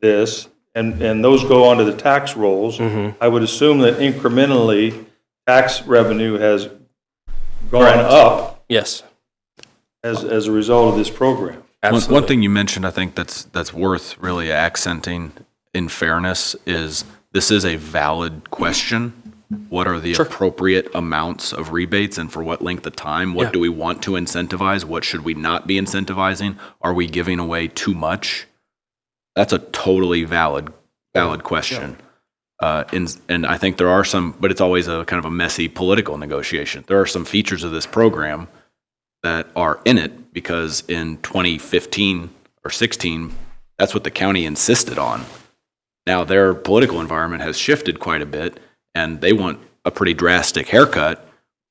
this and those go onto the tax rolls, I would assume that incrementally tax revenue has gone Correct. up yes, as a result of this program. absolutely. One thing you mentioned, I think that's worth really accenting in fairness is this is a valid question. What are the appropriate amounts of rebates and for what length of time? What do we want to incentivize? What should we not be incentivizing? Are we giving away too much? That's a totally valid question. And I think there are some, but it's always a kind of a messy political negotiation. There are some features of this program that are in it because in 2015 or 16, that's what the county insisted on. Now their political environment has shifted quite a bit, and they want a pretty drastic haircut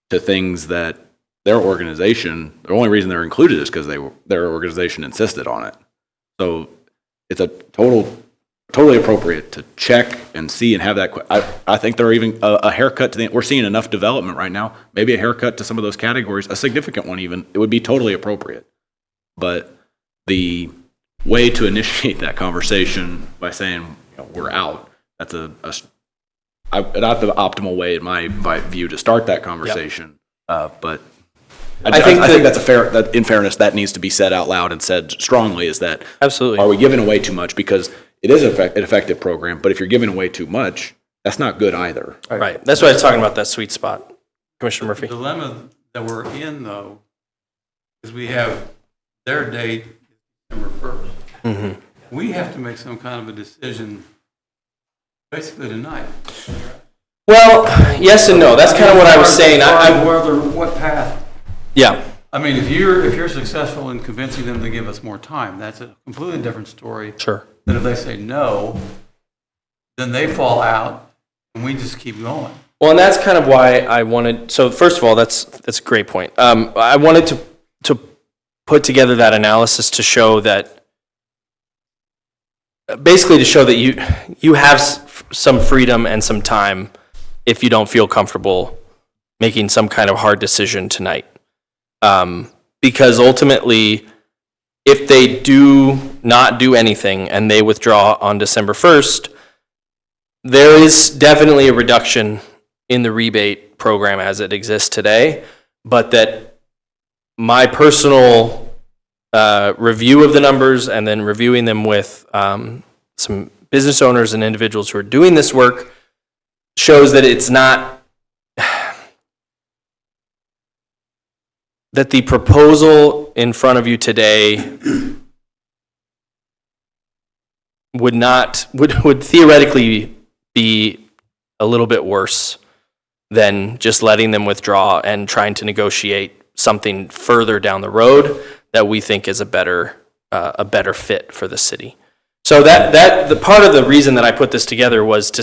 to things that their organization, the only reason they're included is because their organization insisted on it. So it's a totally appropriate to check and see and have that. I think there are even a haircut to we're seeing enough development right now, maybe a haircut to some of those categories, a significant one even, it would be totally appropriate. But the way to initiate that conversation by saying, you know, we're out, that's not the optimal way in my view to start that conversation. But I think that's that in fairness, that needs to be said out loud and said strongly, is that Absolutely. are we giving away too much? Because it is an effective program, but if you're giving away too much, that's not good either. Right. That's why I was talking about that sweet spot. Commissioner Murphy. The dilemma that we're in, though, is we have their date December 1st. We have to make some kind of a decision basically tonight. Well, yes and no. That's kind of what I was saying. What path? Yeah. I mean, if you're successful in convincing them to give us more time, that's a completely different story. Sure. Than if they say no, then they fall out and we just keep going. Well, and that's kind of why I wanted. So first of all, that's a great point. I wanted to put together that analysis to show that, basically, to show that you have some freedom and some time if you don't feel comfortable making some kind of hard decision tonight. Because ultimately, if they do not do anything and they withdraw on December 1st, there is definitely a reduction in the rebate program as it exists today, but that my personal review of the numbers and then reviewing them with some business owners and individuals who are doing this work shows that it's not, that the proposal in front of you today would theoretically be a little bit worse than just letting them withdraw and trying to negotiate something further down the road that we think is a better fit for the city. So that the part of the reason that I put this together was to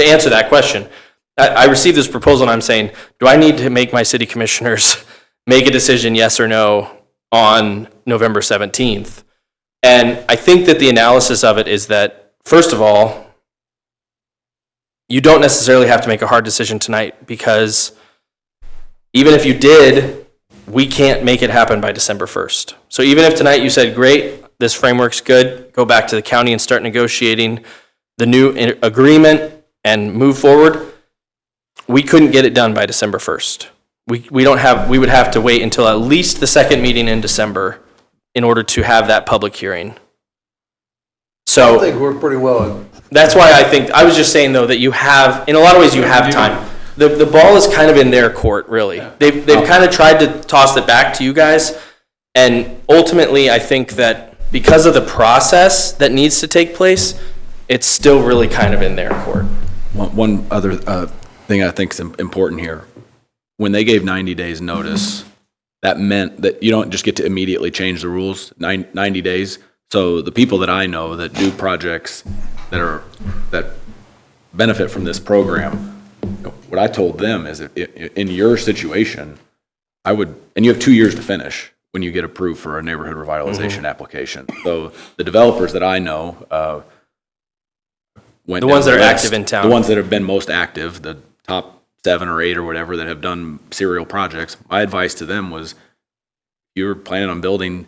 answer that question. I received this proposal and I'm saying, do I need to make my city commissioners make a decision, yes or no, on November 17th? And I think that the analysis of it is that, first of all, you don't necessarily have to make a hard decision tonight, because even if you did, we can't make it happen by December 1st. So even if tonight you said, great, this framework's good, go back to the county and start negotiating the new agreement and move forward, we couldn't get it done by December 1st. we don't have, we would have to wait until at least the second meeting in December in order to have that public hearing. I So think we're pretty well, that's why I was just saying though, that you have, in a lot of ways, you have time. The ball is kind of in their court, really. They've kind of tried to toss it back to you guys. And ultimately, I think that because of the process that needs to take place, it's still really kind of in their court. One other thing I think is important here. When they gave 90 days notice, that meant that you don't just get to immediately change the rules, 90 days. So the people that I know that do projects that benefit from this program, what I told them is in your situation, and you have 2 years to finish when you get approved for a neighborhood revitalization application. So the developers that I know, The ones that are active in town. The ones that have been most active, the top 7 or 8 or whatever that have done serial projects, my advice to them was, you're planning on building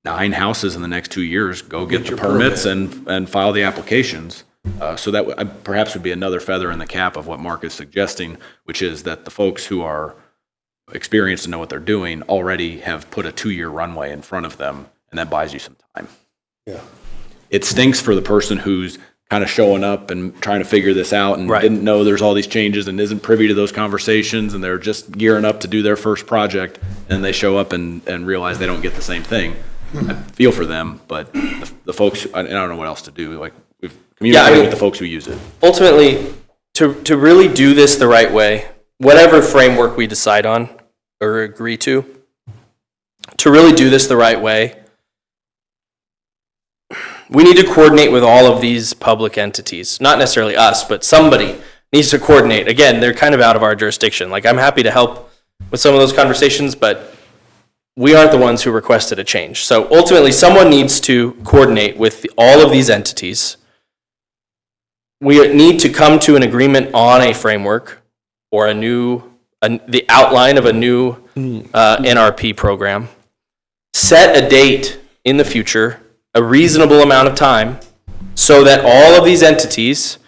9 houses in the next 2 years, go get the your permits and file the applications. So that perhaps would be another feather in the cap of what Mark is suggesting, which is that the folks who are experienced and know what they're doing already have put a 2-year runway in front of them, and that buys you some time. yeah. It stinks for the person who's kind of showing up and trying to figure this out and Right. didn't know there's all these changes and isn't privy to those conversations, and they're just gearing up to do their first project, and they show up and realize they don't get the same thing. I feel for them, but the folks, I don't know what else to do. Like, we've communicated with the folks who use it. Ultimately, to really do this the right way, whatever framework we decide on or agree to really do this the right way, we need to coordinate with all of these public entities. Not necessarily us, but somebody needs to coordinate. Again, they're kind of out of our jurisdiction. Like, I'm happy to help with some of those conversations, but we aren't the ones who requested a change. So ultimately, someone needs to coordinate with all of these entities. We need to come to an agreement on a framework or the outline of a new NRP program. Set a date in the future, a reasonable amount of time, so that all of these entities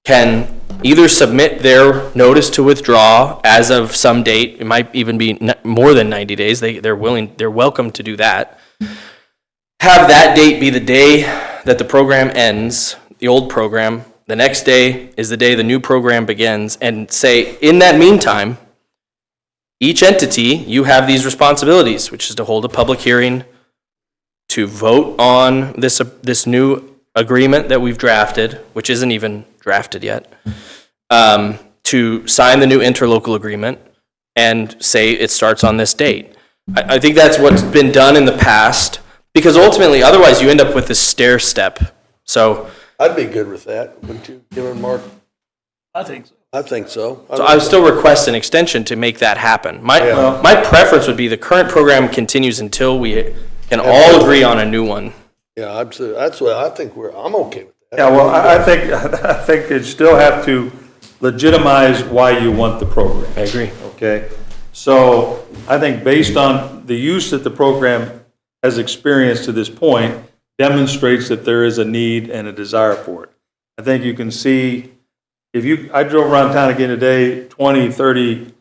can either submit their notice to withdraw as of some date. It might even be more than 90 days. They're welcome to do that. Have that date be the day that the program ends, the old program. The next day is the day the new program begins, and say, in that meantime, each entity, you have these responsibilities, which is to hold a public hearing, to vote on this new agreement that we've drafted, which isn't even drafted yet, to sign the new interlocal agreement and say it starts on this date. I think that's what's been done in the past, because ultimately, otherwise you end up with this stair step. So I'd be good with that, wouldn't you, Kevin, Mark? I think so. I think so. I would still request an extension to make that happen. My preference would be the current program continues until we can all agree on a new one. Yeah, absolutely. That's what I think I'm okay with that. Yeah, well, I think you still have to legitimize why you want the program. I agree. Okay? So I think based on the use that the program has experienced to this point demonstrates that there is a need and a desire for it. I think you can see, I drove around town again today, 20, 30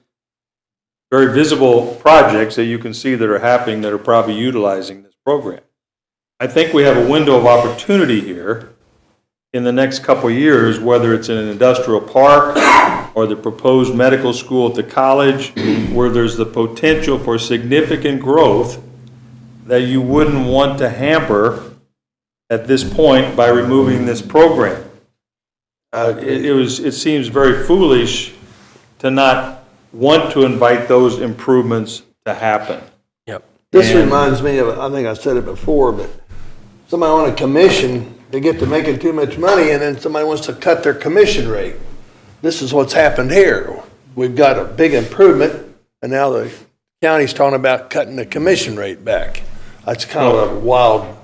very visible projects that you can see that are happening that are probably utilizing this program. I think we have a window of opportunity here in the next couple of years, whether it's in an industrial park or the proposed medical school at the college, where there's the potential for significant growth that you wouldn't want to hamper at this point by removing this program. It seems very foolish to not want to invite those improvements to happen. Yep. This reminds me of, I think I said it before, but somebody on a commission, they get to making too much money, and then somebody wants to cut their commission rate. This is what's happened here. We've got a big improvement, and now the county's talking about cutting the commission rate back. That's kind of a wild.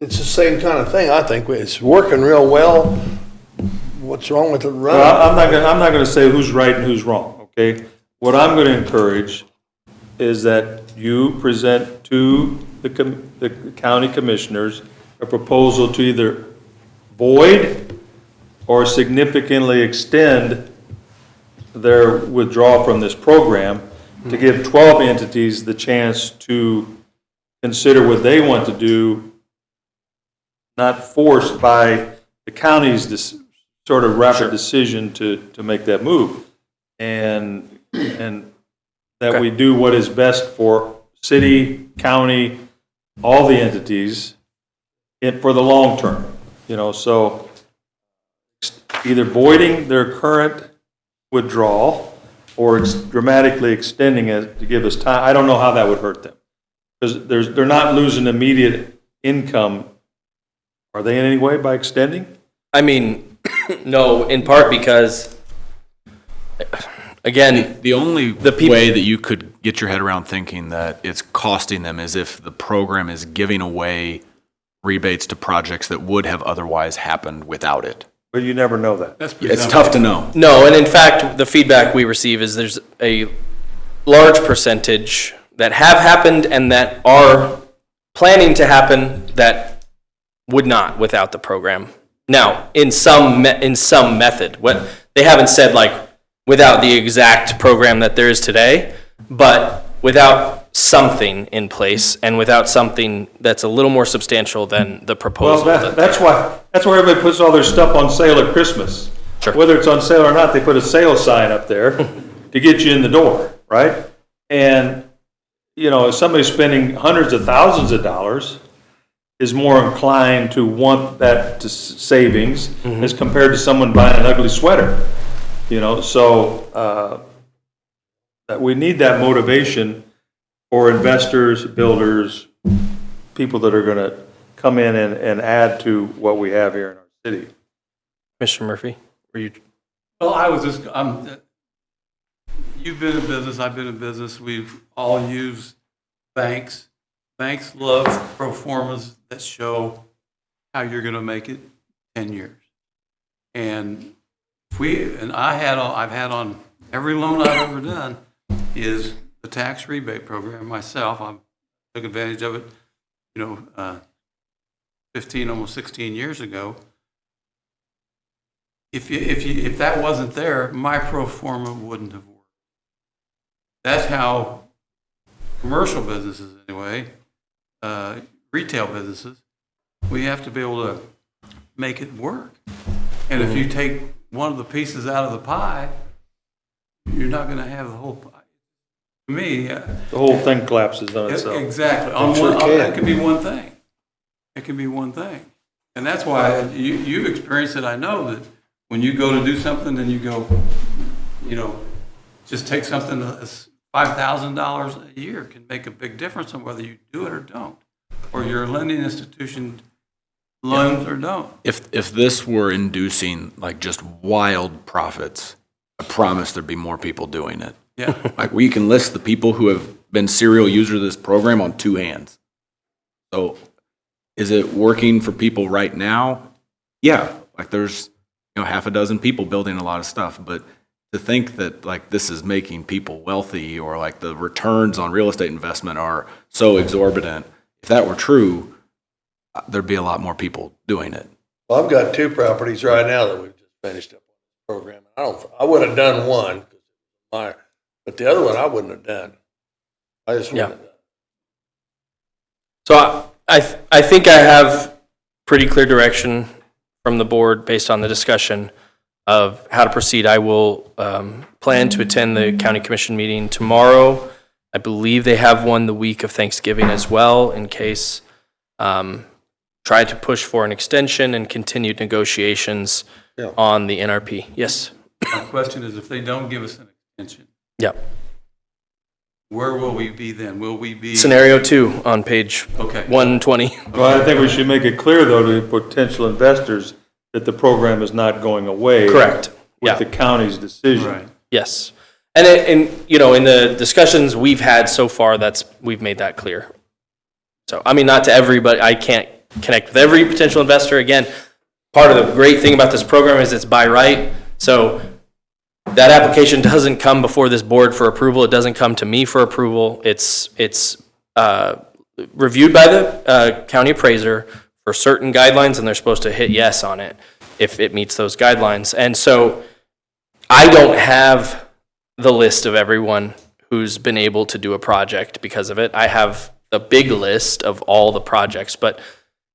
It's the same kind of thing, I think. It's working real well. What's wrong with it running? Well, I'm not going to say who's right and who's wrong, okay? What I'm going to encourage is that you present to the county commissioners a proposal to either void or significantly extend their withdrawal from this program to give 12 entities the chance to consider what they want to do, not forced by the county's sort of rapid decision to make that move. And that we do what is best for city, county, all the entities for the long term, so either voiding their current withdrawal or dramatically extending it to give us time. I don't know how that would hurt them because they're not losing immediate income. Are they in any way by extending? I mean, no, in part because, again, The only people- way that you could get your head around thinking that it's costing them is if the program is giving away rebates to projects that would have otherwise happened without it. But you never know that. That's It's tough to know. no, and in fact, the feedback we receive is there's a large percentage that have happened and that are planning to happen that would not without the program. Now, in some method, what they haven't said like without the exact program that there is today, but without something in place and without something that's a little more substantial than the Well, proposal. that's why everybody puts all their stuff on sale at Christmas. Sure. Whether it's on sale or not, they put a sale sign up there to get you in the door, right? And, if somebody's spending hundreds of thousands of dollars is more inclined to want that savings as compared to someone buying an ugly sweater, so that we need that motivation for investors, builders, people that are going to come in and add to what we have here in our city. Mr. Murphy, were you? Well, you've been in business, I've been in business, we've all used banks. Banks love pro formas that show how you're going to make it 10 years. And I've had on every loan I've ever done is the tax rebate program myself. I took advantage of it, 15, almost 16 years ago. If that wasn't there, my pro forma wouldn't have worked. That's how commercial businesses, anyway, retail businesses, we have to be able to make it work. And if you take one of the pieces out of the pie, you're not going to have the whole pie. To me, The whole thing collapses on itself. exactly. That could be one thing. It can be one thing. And that's why you've experienced it. I know that when you go to do something and you go, just take something that's $5,000 a year can make a big difference on whether you do it or don't, or your lending institution loans or don't. If this were inducing like just wild profits, I promise there'd be more people doing it. Yeah. Like we can list the people who have been serial users of this program on two hands. So is it working for people right now? Yeah. Like there's, half a dozen people building a lot of stuff, but to think that like this is making people wealthy or like the returns on real estate investment are so exorbitant, if that were true, there'd be a lot more people doing it. Well, I've got 2 properties right now that we've just finished up on the program. I would have done one, but the other one I wouldn't have done. I just wouldn't have done. So I think I have pretty clear direction from the board based on the discussion of how to proceed. I will plan to attend the county commission meeting tomorrow. I believe they have one the week of Thanksgiving as well, in case. Try to push for an extension and continued negotiations on the NRP. Yes? My question is, if they don't give us an extension, Yep. where will we be then? Will we be? Scenario 2 on page Okay. 120. Well, I think we should make it clear, though, to potential investors that the program is not going away. Correct. With the county's decision. Right. Yes. And in the discussions we've had so far, we've made that clear. So, I mean, not to everybody, I can't connect with every potential investor. Again, part of the great thing about this program is it's by right. So that application doesn't come before this board for approval. It doesn't come to me for approval. It's reviewed by the county appraiser for certain guidelines, and they're supposed to hit yes on it if it meets those guidelines. And so I don't have the list of everyone who's been able to do a project because of it. I have a big list of all the projects, but,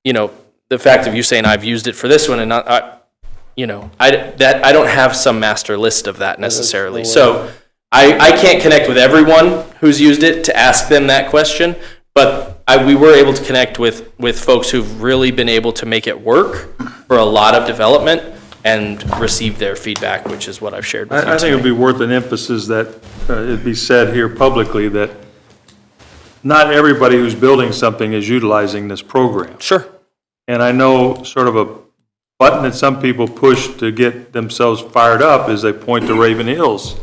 you know, the fact of you saying I've used it for this one and not, I don't have some master list of that necessarily. So I can't connect with everyone who's used it to ask them that question, but we were able to connect with folks who've really been able to make it work for a lot of development and receive their feedback, which is what I've shared with you I think it'd today. be worth an emphasis that it be said here publicly that not everybody who's building something is utilizing this program. Sure. And I know sort of a button that some people push to get themselves fired up is they point to Raven Hills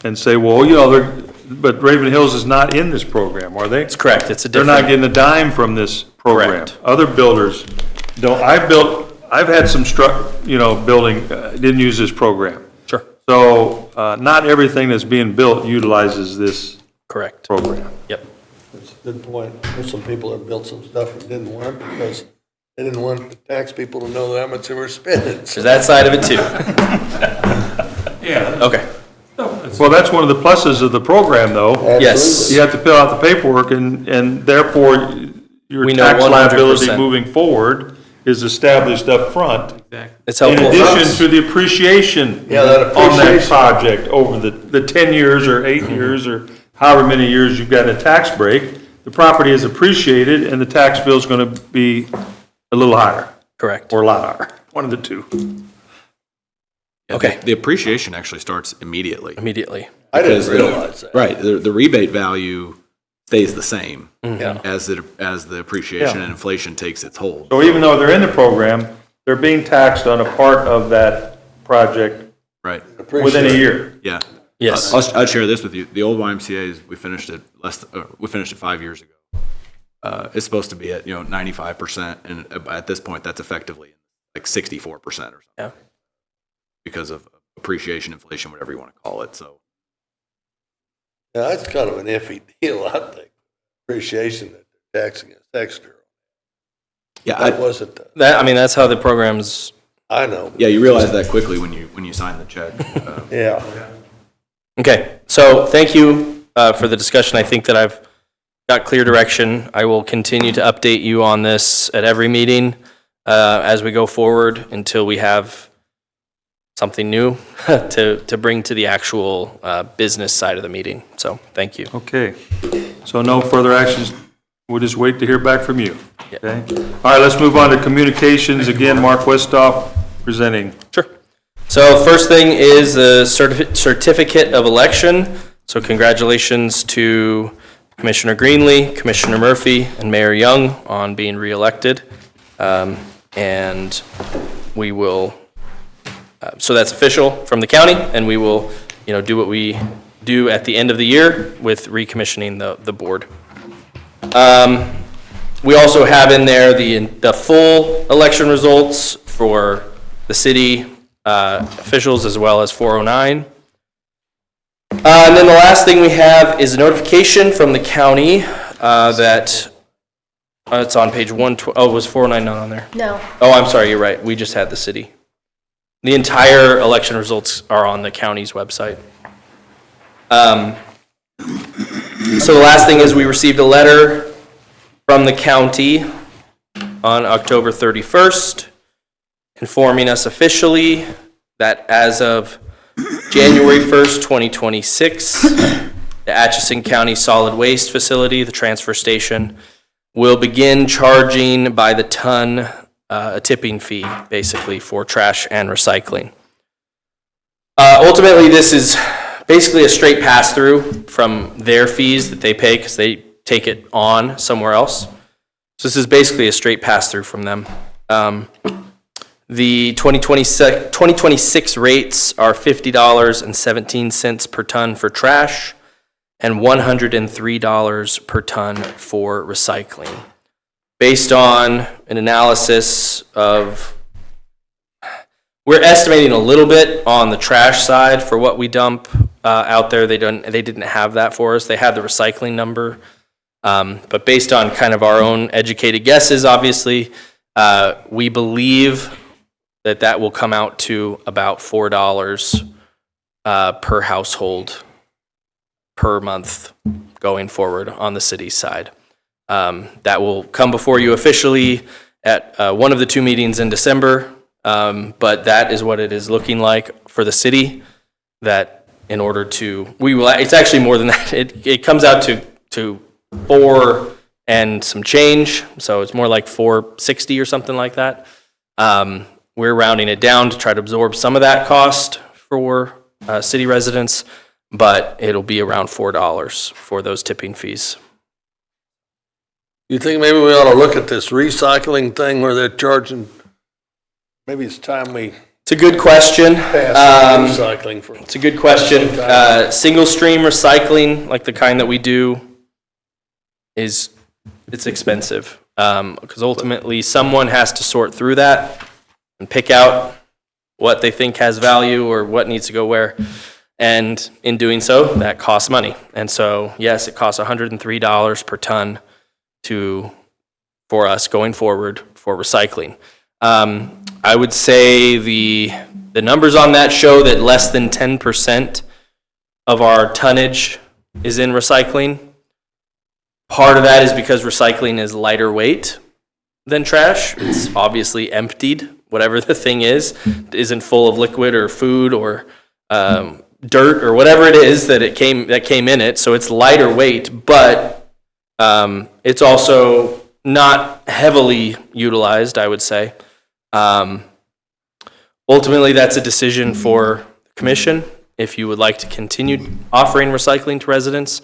and say, well, you know, but Raven Hills is not in this program, are they? That's correct. It's a They're different. not getting a dime from this program. Correct. Other builders don't. I've had some building, didn't use this program. Sure. So, not everything that's being built utilizes this Correct. program. Yep. That's a good point. There's some people that built some stuff and didn't want it because they didn't want the tax people to know how much they were spending. There's that side of it too. Yeah. Okay. Well, that's one of the pluses of the program, though. Yes. You have to fill out the paperwork, and therefore, your We know tax liability 100%. moving forward is established up front. Exactly. It's In helpful. addition to the appreciation Yeah, that on that appreciation. project over the 10 years or 8 years or however many years you've got a tax break, the property is appreciated and the tax bill is going to be a little higher Correct. or a lot higher, one of the two. Yeah, Okay. The appreciation actually starts immediately. Immediately. I didn't Because realize that. Right, the rebate value stays the same Yeah. as the appreciation and inflation takes its hold. So even though they're in the program, they're being taxed on a part of that project Right, within a year. yeah. Yes. I'll share this with you. The old YMCA's, we finished it 5 years ago. It's supposed to be at, 95%, and at this point, that's effectively like 64% or something. Yeah. Because of appreciation, inflation, whatever you want to call it, so. Yeah, that's kind of an iffy deal, I think. Appreciation that they're taxing us extra. Yeah, That wasn't, That's how the program's, I know. yeah, you realize that quickly when you sign the check. Yeah. okay. So thank you for the discussion. I think that I've got clear direction. I will continue to update you on this at every meeting as we go forward until we have something new to bring to the actual business side of the meeting. So thank you. Okay, so no further actions, we'll just wait to hear back from you, Yeah. okay? All right, let's move on to communications, again, Mark Westhoff presenting. Sure. So first thing is the certificate of election. So congratulations to Commissioner Greenlee, Commissioner Murphy, and Mayor Young on being reelected. And we will, so that's official from the county, and we will, do what we do at the end of the year with recommissioning the board. We also have in there the full election results for the city officials as well as 409. And then the last thing we have is a notification from the county that it's on page 112. Oh, was 409 not on there? No. Oh, I'm sorry, you're right. We just had the city. The entire election results are on the county's website. So the last thing is we received a letter from the county on October 31st informing us officially that as of January 1st, 2026, the Atchison County Solid Waste Facility, the transfer station, will begin charging by the ton a tipping fee, basically, for trash and recycling. Ultimately, this is basically a straight pass-through from their fees that they pay because they take it on somewhere else. So this is basically a straight pass-through from them. The 2026 rates are $50.17 per ton for trash and $103 per ton for recycling. Based on an analysis of, we're estimating a little bit on the trash side for what we dump out there. They didn't have that for us. They had the recycling number. But based on kind of our own educated guesses, obviously, we believe that will come out to about $4 per household per month going forward on the city's side. That will come before you officially at one of the 2 meetings in December, but that is what it is looking like for the city, that in order to, it's actually more than that. It comes out to 4 and some change, so it's more like $4.60 or something like that. We're rounding it down to try to absorb some of that cost for city residents, but it'll be around $4 for those tipping fees. You think maybe we ought to look at this recycling thing where they're charging, maybe it's time we It's a good question. pass recycling for. It's a good question. Single stream recycling, like the kind that we do, it's expensive. Because ultimately, someone has to sort through that and pick out what they think has value or what needs to go where. And in doing so, that costs money. And so, yes, it costs $103 per ton for us going forward for recycling. I would say the numbers on that show that less than 10% of our tonnage is in recycling. Part of that is because recycling is lighter weight than trash. It's obviously emptied. Whatever the thing is, isn't full of liquid or food or dirt or whatever it is that came in it. So it's lighter weight, but it's also not heavily utilized, I would say. Ultimately, that's a decision for the commission. If you would like to continue offering recycling to residents,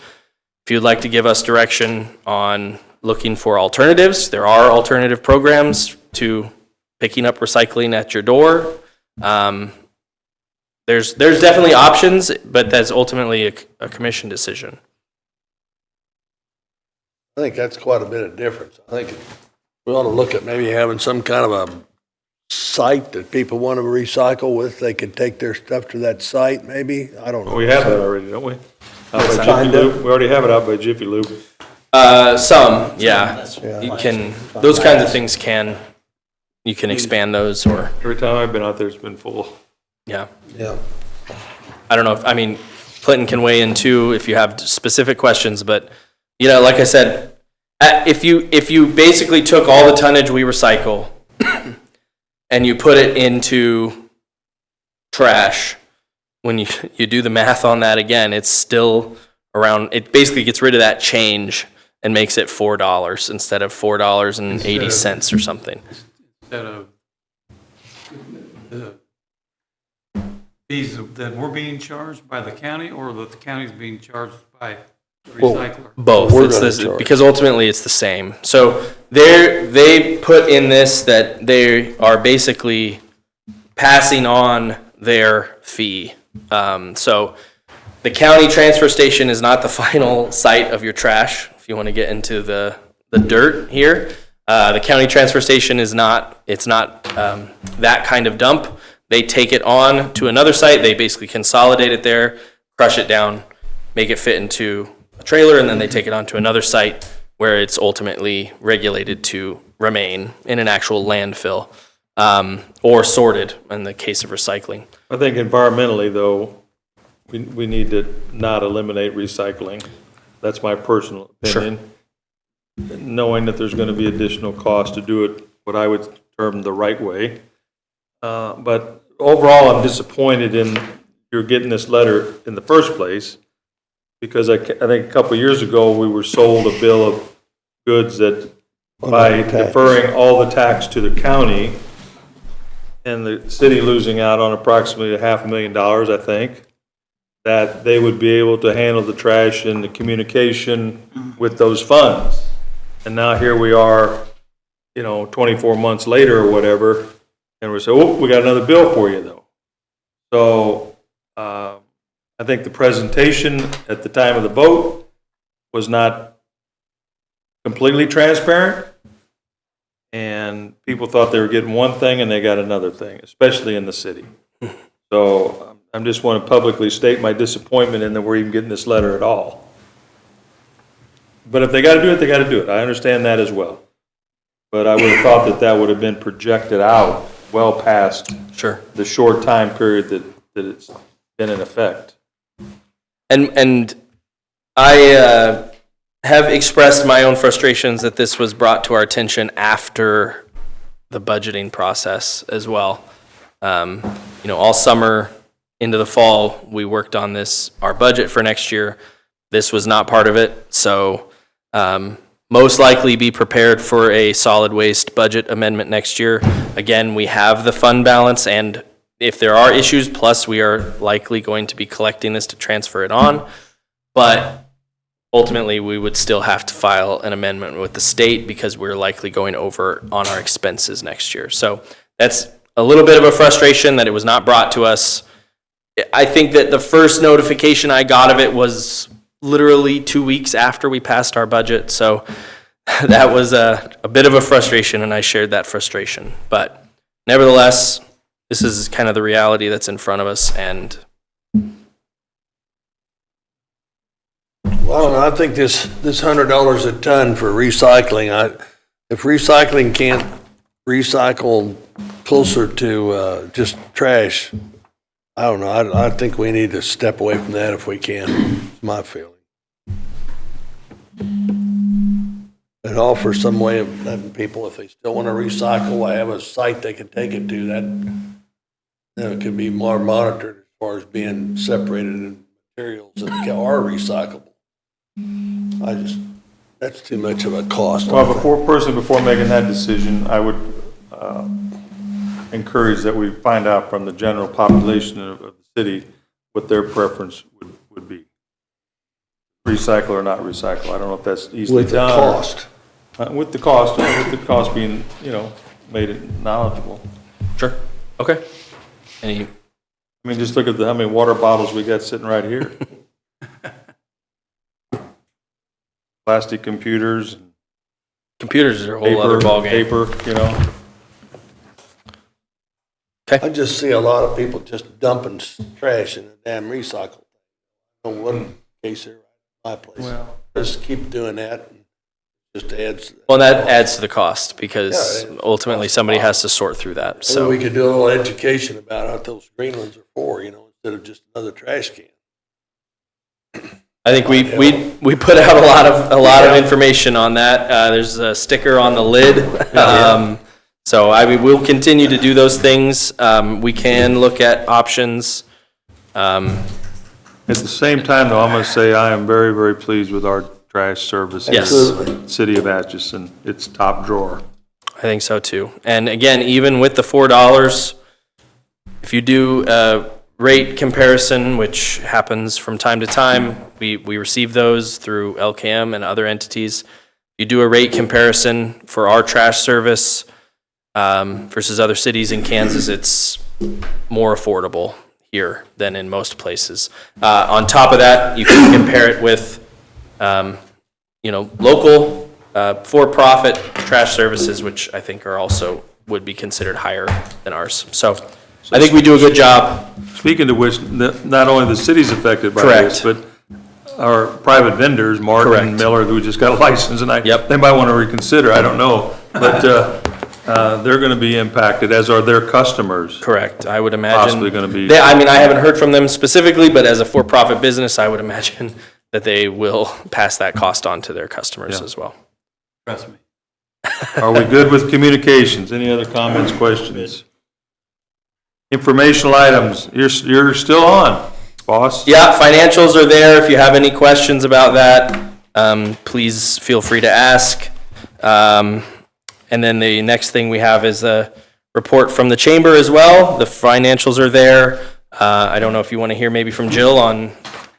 if you'd like to give us direction on looking for alternatives, there are alternative programs to picking up recycling at your door. There's definitely options, but that's ultimately a commission decision. I think that's quite a bit of difference. I think we ought to look at maybe having some kind of a site that people want to recycle with. They could take their stuff to that site, maybe. I don't know. We have that already, don't we? Out by Kind Jiffy of. Lube. We already have it out by Jiffy Lube. Some, yeah. You can, those kinds of things you can expand those or, Every time I've been out there, it's been full. yeah. Yeah. I don't know if, Clinton can weigh in too if you have specific questions, but, like I said, if you basically took all the tonnage we recycle and you put it into trash, when you do the math on that again, it's still around, it basically gets rid of that change and makes it $4 instead of $4.80 or something. Instead of the fees that we're being charged by the county or that the county's being charged by the recycler? Both. We're It's gonna the, charge. because ultimately it's the same. So they put in this that they are basically passing on their fee. So the county transfer station is not the final site of your trash. If you want to get into the dirt here, the county transfer station is not. It's not that kind of dump. They take it on to another site. They basically consolidate it there, crush it down, make it fit into a trailer, and then they take it on to another site where it's ultimately regulated to remain in an actual landfill or sorted in the case of recycling. I think environmentally, though, we need to not eliminate recycling. That's my personal opinion. Knowing that there's going to be additional cost to do it what I would term the right way. But overall, I'm disappointed in you're getting this letter in the first place, because I think a couple of years ago, we were sold a bill of goods that by deferring all the tax to the county and the city losing out on approximately $500,000, I think, that they would be able to handle the trash and the communication with those funds. And now here we are, 24 months later or whatever, and we're saying, oh, we got another bill for you, though. So I think the presentation at the time of the vote was not completely transparent, and people thought they were getting one thing and they got another thing, especially in the city. So I just want to publicly state my disappointment in that we're even getting this letter at all. But if they got to do it, they got to do it. I understand that as well. But I would have thought that would have been projected out well past Sure. the short time period that it's been in effect. And I have expressed my own frustrations that this was brought to our attention after the budgeting process as well. All summer into the fall, we worked on our budget for next year. This was not part of it, so most likely be prepared for a solid waste budget amendment next year. Again, we have the fund balance, and if there are issues, plus we are likely going to be collecting this to transfer it on, but ultimately we would still have to file an amendment with the state because we're likely going over on our expenses next year. So that's a little bit of a frustration that it was not brought to us. I think that the first notification I got of it was literally 2 weeks after we passed our budget. So that was a bit of a frustration, and I shared that frustration. But nevertheless, this is kind of the reality that's in front of us. And Well, I don't know, I think this $100 a ton for recycling, if recycling can't recycle closer to just trash, I don't know, I think we need to step away from that if we can, it's my feeling. And offer some way of letting people, if they still want to recycle, I have a site they can take it to, that it can be more monitored as far as being separated in materials that are recyclable. That's too much of a cost. Well, before making that decision, I would encourage that we find out from the general population of the city what their preference would be. Recycle or not recycle. I don't know if that's easily With done. the cost. With the cost being, made it knowledgeable. sure, okay. I mean, just look at how many water bottles we got sitting right here. Plastic computers, Computers are a whole other ballgame. paper, I just see a lot of people just dumping trash in the damn recycle. On one case here, my place. Just keep doing that. And just adds. Well, that adds to the cost because Yeah, ultimately somebody has to sort through that. Maybe So we could do a little education about what those green ones are for, instead of just another trash can. I think we put out a lot of information on that. There's a sticker on the lid. So we'll continue to do those things. We can look at options. At the same time, though, I'm going to say I am very, very pleased with our trash service here Yes. in the city of Atchison. It's top drawer. I think so too. And again, even with the $4, if you do a rate comparison, which happens from time to time, we receive those through LKM and other entities. You do a rate comparison for our trash service versus other cities in Kansas, it's more affordable here than in most places. On top of that, you can compare it with, local for-profit trash services, which I think would be considered higher than ours. So I think we do a good job. Speaking of which, not only the city's affected by this, Correct. but our private vendors, Martin Correct. Miller, who just got a license, and Yep. they might want to reconsider, I don't know. But they're going to be impacted, as are their customers. Correct. I would imagine. Possibly gonna be- I haven't heard from them specifically, but as a for-profit business, I would imagine that they will pass that cost on to their customers Yeah. as well. Trust me. Are we good with communications? Any other comments, questions? Informational items, you're still on, boss. Yeah, financials are there. If you have any questions about that, please feel free to ask. And then the next thing we have is a report from the chamber as well. The financials are there. I don't know if you want to hear maybe from Jill on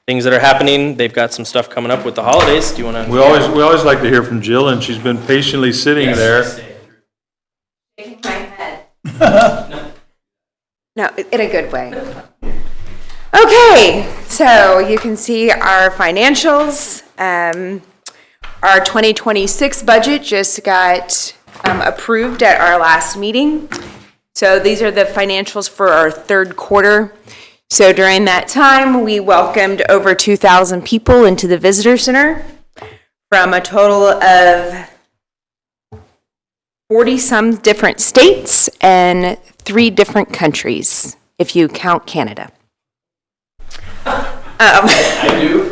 things that are happening. They've got some stuff coming up with the holidays. Do you want to? We always like to hear from Jill, and she's been patiently sitting there. Shaking my head. No, in a good way. Okay, so you can see our financials. Our 2026 budget just got approved at our last meeting. So these are the financials for our third quarter. So during that time, we welcomed over 2,000 people into the visitor center from a total of 40-some different states and 3 different countries, if you count Canada. I do.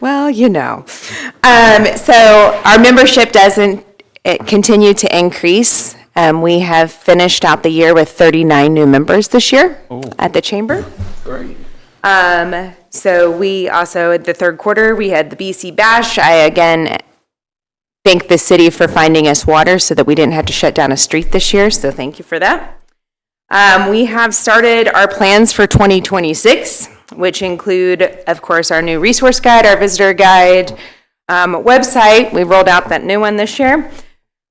Well, you know. So our membership doesn't continue to increase. We have finished out the year with 39 new members this year at the chamber. Great. So we also, at the third quarter, we had the BC Bash. I again thank the city for finding us water so that we didn't have to shut down a street this year, so thank you for that. We have started our plans for 2026, which include, of course, our new resource guide, our visitor guide, website. We rolled out that new one this year.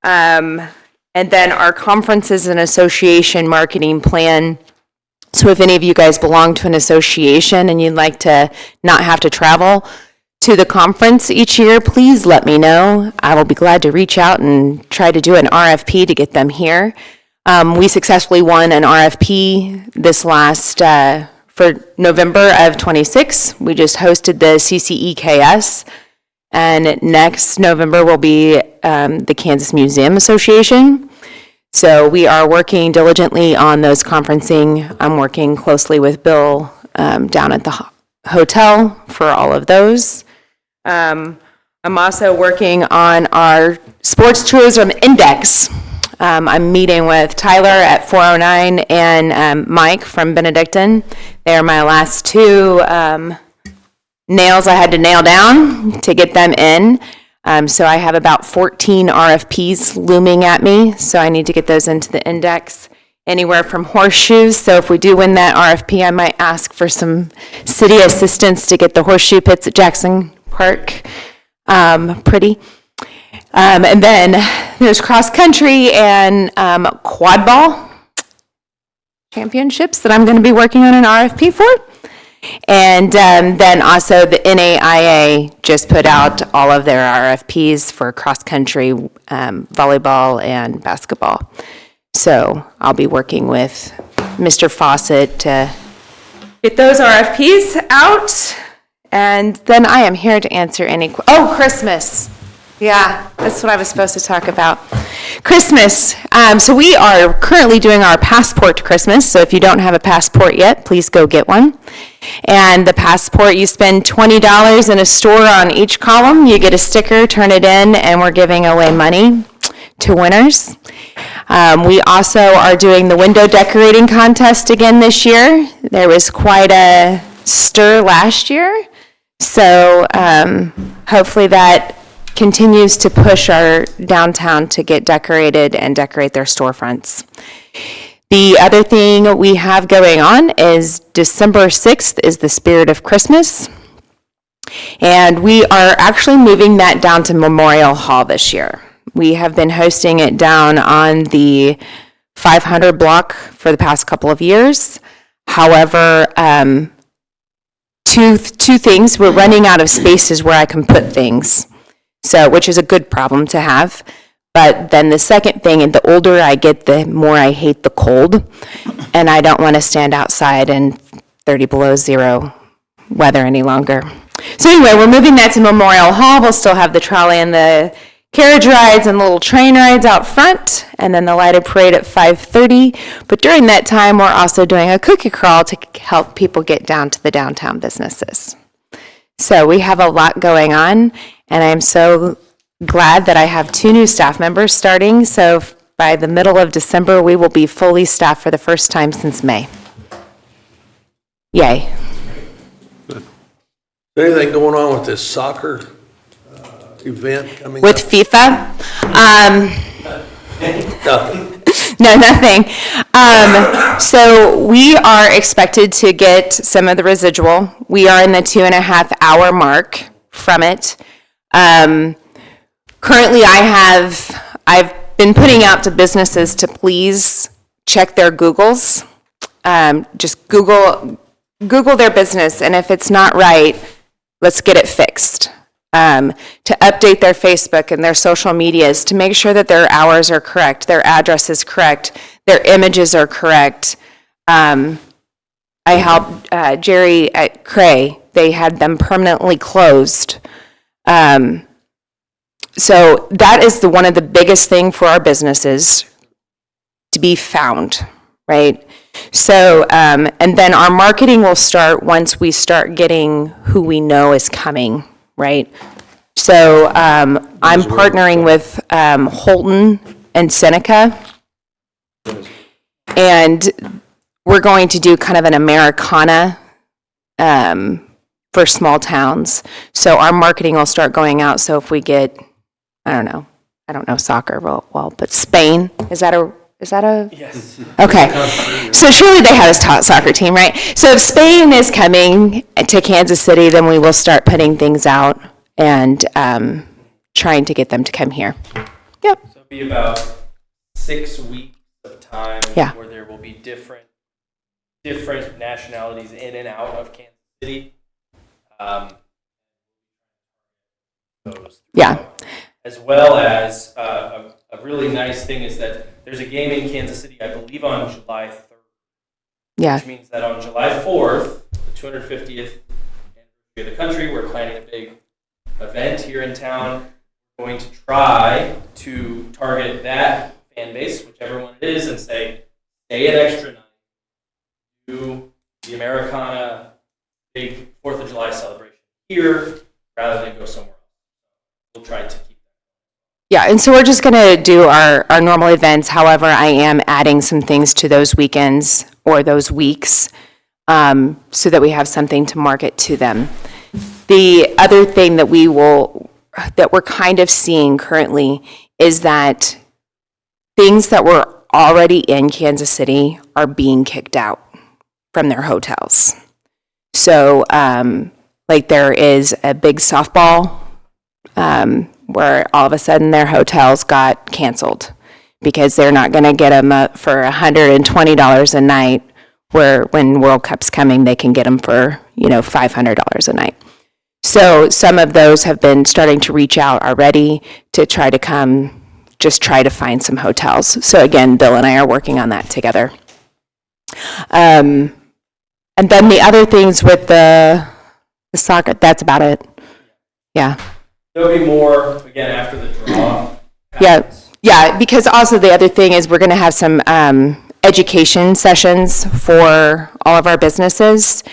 And then our conferences and association marketing plan. So if any of you guys belong to an association and you'd like to not have to travel to the conference each year, please let me know. I will be glad to reach out and try to do an RFP to get them here. We successfully won an RFP this last, for November of 26. We just hosted the CCEKS. And next November will be the Kansas Museum Association. So we are working diligently on those conferencing. I'm working closely with Bill down at the hotel for all of those. I'm also working on our sports tourism index. I'm meeting with Tyler at 409 and Mike from Benedictine. They are my last two nails I had to nail down to get them in. So I have about 14 RFPs looming at me, so I need to get those into the index. Anywhere from horseshoes, so if we do win that RFP, I might ask for some city assistance to get the horseshoe pits at Jackson Park pretty. And then there's cross country and quad ball championships that I'm going to be working on an RFP for. And then also the NAIA just put out all of their RFPs for cross-country, volleyball, and basketball. So I'll be working with Mr. Fawcett to get those RFPs out. And then I am here to answer any, Christmas. Yeah, that's what I was supposed to talk about. Christmas. So we are currently doing our passport to Christmas. So if you don't have a passport yet, please go get one. And the passport, you spend $20 in a store on each column. You get a sticker, turn it in, and we're giving away money to winners. We also are doing the window decorating contest again this year. There was quite a stir last year. So hopefully that continues to push our downtown to get decorated and decorate their storefronts. The other thing we have going on is December 6th is the Spirit of Christmas. And we are actually moving that down to Memorial Hall this year. We have been hosting it down on the 500 block for the past couple of years. However, two things, we're running out of spaces where I can put things. So, which is a good problem to have. But then the second thing, and the older I get, the more I hate the cold. And I don't want to stand outside in 30 below zero weather any longer. So anyway, we're moving that to Memorial Hall. We'll still have the trolley and the carriage rides and little train rides out front, and then the lighted parade at 5:30. But during that time, we're also doing a cookie crawl to help people get down to the downtown businesses. So we have a lot going on, and I'm so glad that I have 2 new staff members starting. So by the middle of December, we will be fully staffed for the first time since May. Yay. Anything going on with this soccer event coming With up? FIFA? Nothing. No, nothing. So we are expected to get some of the residual. We are in the 2.5-hour mark from it. Currently, I've been putting out to businesses to please check their Googles. Just Google their business, and if it's not right, let's get it fixed. To update their Facebook and their social medias to make sure that their hours are correct, their address is correct, their images are correct. I helped Jerry at Cray. They had them permanently closed. So that is one of the biggest thing for our businesses, to be found, right? So, and then our marketing will start once we start getting who we know is coming, right? So I'm partnering with Holton and Seneca. And we're going to do kind of an Americana for small towns. So our marketing will start going out. So if we get, I don't know soccer well, but Spain, is that a? Yes. Okay. So surely they have a soccer team, right? So if Spain is coming to Kansas City, then we will start putting things out and trying to get them to come here. Yep. So it'll be about 6 weeks of time Yeah. where there will be different nationalities in and out of Kansas City. Yeah. As well as a really nice thing is that there's a game in Kansas City, I believe on July 3rd. Yeah. Which means that on July 4th, the 250th anniversary of the country, we're planning a big event here in town. We're going to try to target that fan base, whichever one it is, and say, stay an extra night. Do the Americana big 4th of July celebration here rather than go somewhere else. We'll try to keep that. Yeah, and so we're just going to do our normal events. However, I am adding some things to those weekends or those weeks so that we have something to market to them. The other thing that we're kind of seeing currently is that things that were already in Kansas City are being kicked out from their hotels. So, like there is a big softball where all of a sudden their hotels got canceled because they're not going to get them for $120 a night, where when World Cup's coming, they can get them for, $500 a night. So some of those have been starting to reach out already to try to come, just try to find some hotels. So again, Bill and I are working on that together. And then the other things with the soccer, that's about it. Yeah. There'll be more, again, after the draw. Yeah, because also the other thing is we're going to have some education sessions for all of our businesses,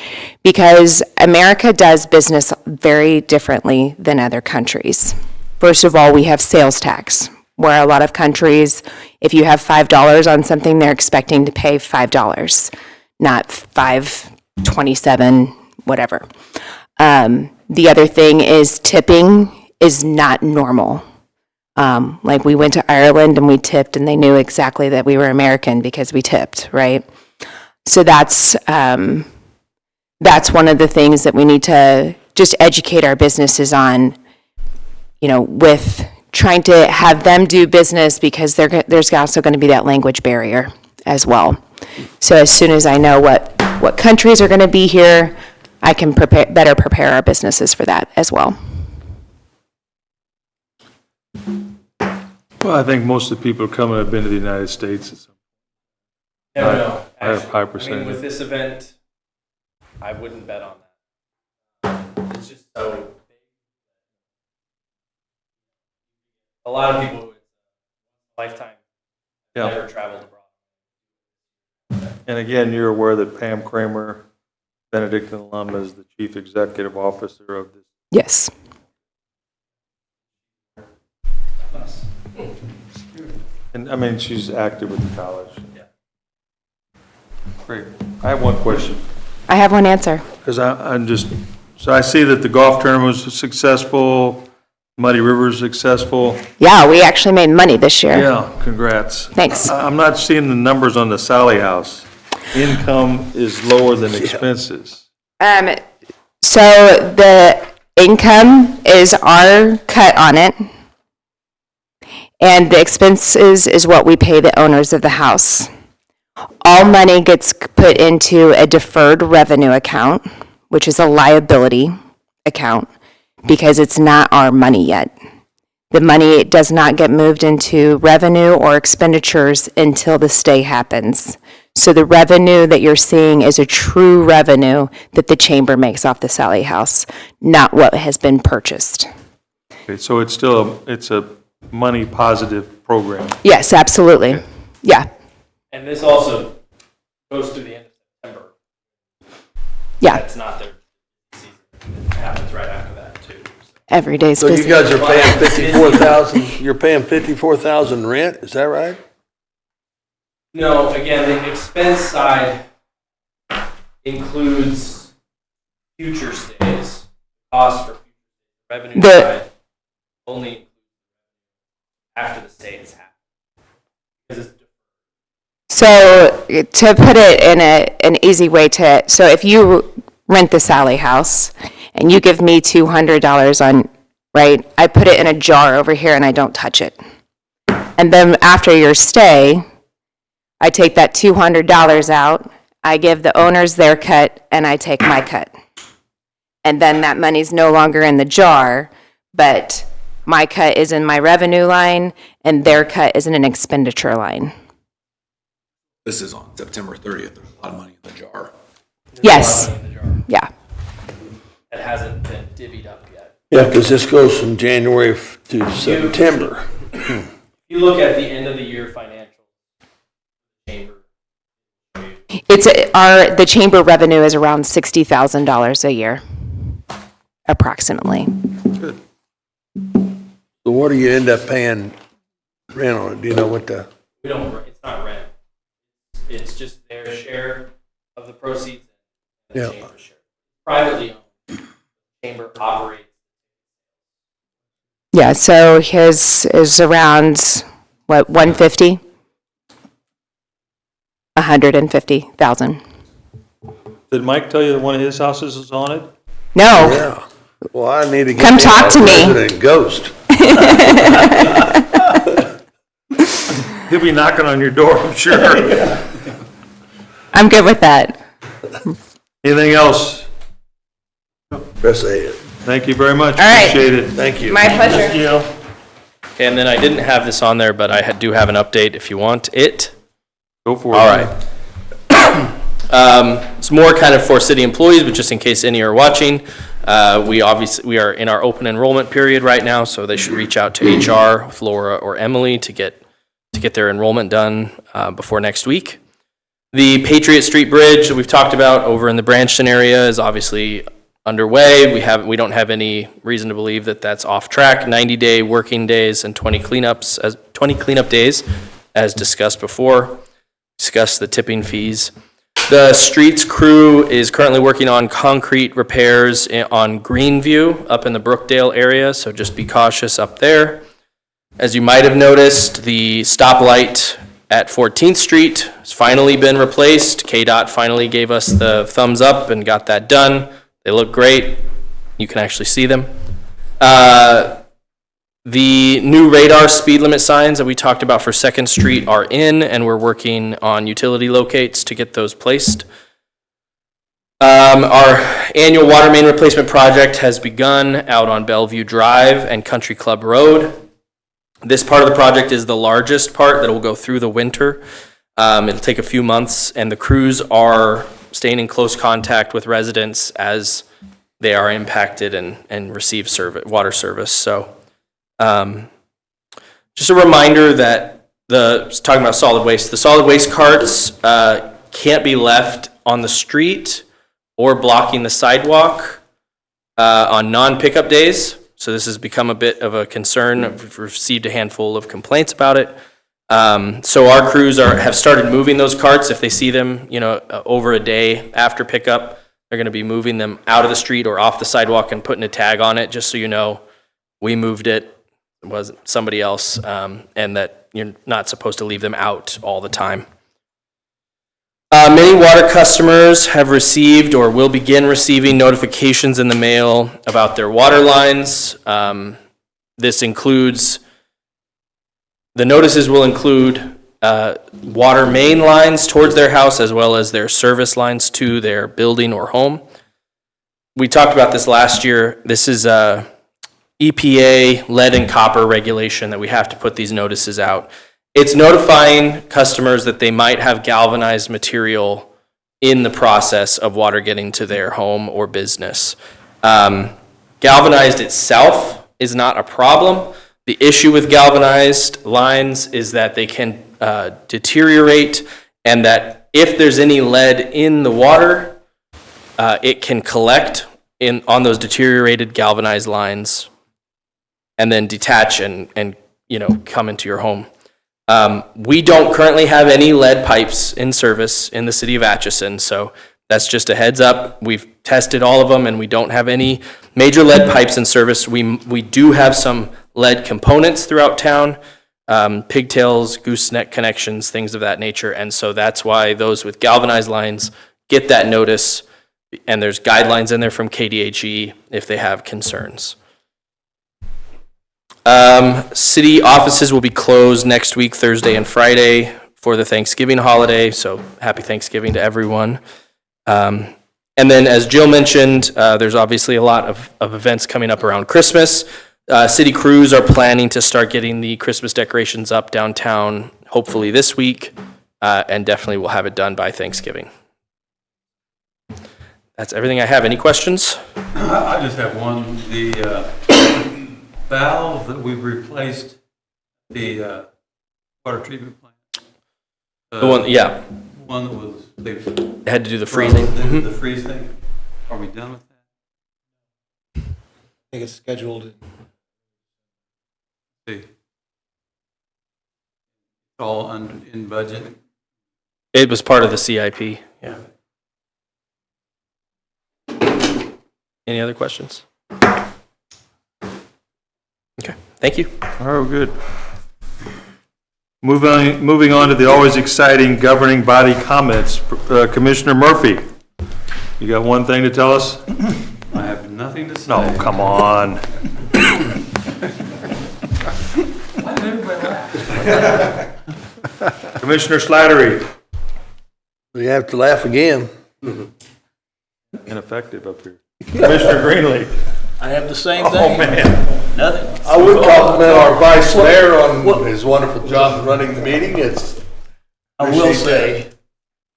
because America does business very differently than other countries. First of all, we have sales tax, where a lot of countries, if you have $5 on something, they're expecting to pay $5, not $5.27, whatever. The other thing is tipping is not normal. Like we went to Ireland and we tipped, and they knew exactly that we were American because we tipped, right? So that's one of the things that we need to just educate our businesses on, with trying to have them do business, because there's also going to be that language barrier as well. So as soon as I know what countries are going to be here, I can better prepare our businesses for that as well. Well, I think most of the people coming have been to the United States. No. I have high Actually, percentage. with this event, I wouldn't bet on that. It's just so big. A lot of people, lifetime, never traveled abroad. And again, you're aware that Pam Kramer, Benedictine alum, is the chief executive officer of this. Yes. And she's active with the college. Yeah. Great. I have one question. I have one answer. Because so I see that the golf tournament was successful, Muddy River was successful. Yeah, we actually made money this year. Yeah, congrats. Thanks. I'm not seeing the numbers on the Sally House. Income is lower than expenses. So the income is our cut on it, and the expenses is what we pay the owners of the house. All money gets put into a deferred revenue account, which is a liability account, because it's not our money yet. The money does not get moved into revenue or expenditures until the stay happens. So the revenue that you're seeing is a true revenue that the chamber makes off the Sally House, not what has been purchased. Okay, so it's a money positive program. Yes, absolutely. Yeah. And this also goes through the end of September. Yeah, That's not their season. It happens right after that, too. every day's So you busy. guys are paying 54,000, you're paying 54,000 rent, is that right? No, again, the expense side includes future stays, cost for future revenue The- side only after the stay has happened. Because it's So to put it in an easy way so if you rent the Sally House and you give me $200 on, right, I put it in a jar over here and I don't touch it. And then after your stay, I take that $200 out, I give the owners their cut, and I take my cut. And then that money's no longer in the jar, but my cut is in my revenue line and their cut is in an expenditure line. This is on September 30th. There's a lot of money in the jar. Yes. money in the jar. Yeah. That hasn't been divvied up yet. Yeah, because this goes from January to September. If you look at the end of the year financial chamber, It's the chamber revenue is around $60,000 a year, approximately. So what do you end up paying rent on it? Do you know what the, we don't, it's not rent. It's just their share of the proceeds and the Yeah. chamber share. Privately owned, chamber operates. Yeah, so his is around, what, 150? 150,000. Did Mike tell you that one of his houses is on it? No, yeah. Well, I need to get. Come talk to me. Resident Ghost. He'll be knocking on your door, I'm sure. I'm good with that. Anything else? Press A. Thank you very much. All right. Appreciate it. Thank you. My pleasure. Jill. And then I didn't have this on there, but I do have an update if you want it. Go for it. All right. It's more kind of for city employees, but just in case any are watching, we are in our open enrollment period right now, so they should reach out to HR, Flora, or Emily to get their enrollment done before next week. The Patriot Street Bridge that we've talked about over in the Branchton area is obviously underway. We don't have any reason to believe that that's off track. 90-day working days and 20 cleanup days, as discussed before. Discuss the tipping fees. The streets crew is currently working on concrete repairs on Greenview up in the Brookdale area, so just be cautious up there. As you might have noticed, the stoplight at 14th Street has finally been replaced. KDOT finally gave us the thumbs up and got that done. They look great. You can actually see them. The new radar speed limit signs that we talked about for 2nd Street are in, and we're working on utility locates to get those placed. Our annual water main replacement project has begun out on Bellevue Drive and Country Club Road. This part of the project is the largest part that will go through the winter. It'll take a few months, and the crews are staying in close contact with residents as they are impacted and receive water service. So just a reminder that talking about solid waste, the solid waste carts can't be left on the street or blocking the sidewalk on non-pickup days. So this has become a bit of a concern. We've received a handful of complaints about it. So our crews have started moving those carts. If they see them, over a day after pickup, they're going to be moving them out of the street or off the sidewalk and putting a tag on it, just so you know we moved it. It wasn't somebody else, and that you're not supposed to leave them out all the time. Many water customers have received or will begin receiving notifications in the mail about their water lines. This includes, the notices will include water main lines towards their house as well as their service lines to their building or home. We talked about this last year. This is EPA lead and copper regulation that we have to put these notices out. It's notifying customers that they might have galvanized material in the process of water getting to their home or business. Galvanized itself is not a problem. The issue with galvanized lines is that they can deteriorate, and that if there's any lead in the water, it can collect on those deteriorated galvanized lines and then detach and come into your home. We don't currently have any lead pipes in service in the city of Atchison, so that's just a heads up. We've tested all of them, and we don't have any major lead pipes in service. We do have some lead components throughout town, pigtails, gooseneck connections, things of that nature, and so that's why those with galvanized lines get that notice, and there's guidelines in there from KDHE if they have concerns. City offices will be closed next week, Thursday and Friday, for the Thanksgiving holiday, so happy Thanksgiving to everyone. And then, as Jill mentioned, there's obviously a lot of events coming up around Christmas. City crews are planning to start getting the Christmas decorations up downtown, hopefully this week, and definitely we'll have it done by Thanksgiving. That's everything I have. Any questions? I just have one. The valve that we replaced, the water treatment plant. The one, yeah, One that was, they had to do the freezing. The freeze thing. Are we done with that? I think it's scheduled. See. It's all in budget. It was part of the CIP, yeah. Any other questions? Okay, thank you. All right, good. Moving on to the always exciting governing body comments. Commissioner Murphy, you got one thing to tell us? I have nothing to say. No, come on. Commissioner Slattery. You have to laugh again. Ineffective up here. Commissioner Greenlee. I have the same Oh, thing. man. Nothing. I would compliment our vice mayor on his wonderful job of running the meeting. I will say,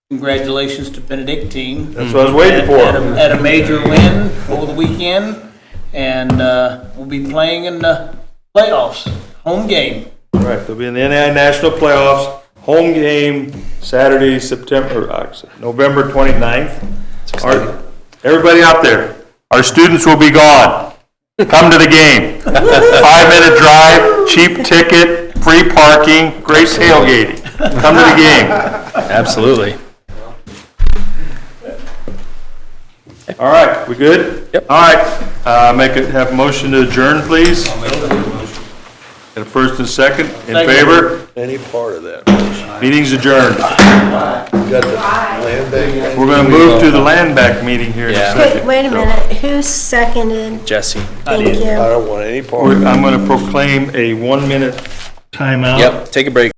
congratulations to Benedictine. That's what I was waiting for. Had a major win over the weekend, and we'll be playing in the playoffs, home game. Right, they'll be in the NAI National Playoffs, home game, Saturday, November 29th. Everybody out there, our students will be gone. Come to the game. 5-minute drive, cheap ticket, free parking, great tailgating. Come to the game. Absolutely. All right, we good? Yep. All right, have a motion to adjourn, please. Got a first and second, in favor? Any part of that. Meeting's adjourned. You got the land bank. We're gonna move to the land back meeting here in a Yeah. second. Wait a minute, who seconded? Jesse. Thank I you. don't want any part of it. I'm gonna proclaim a 1-minute timeout. Yep, take a break.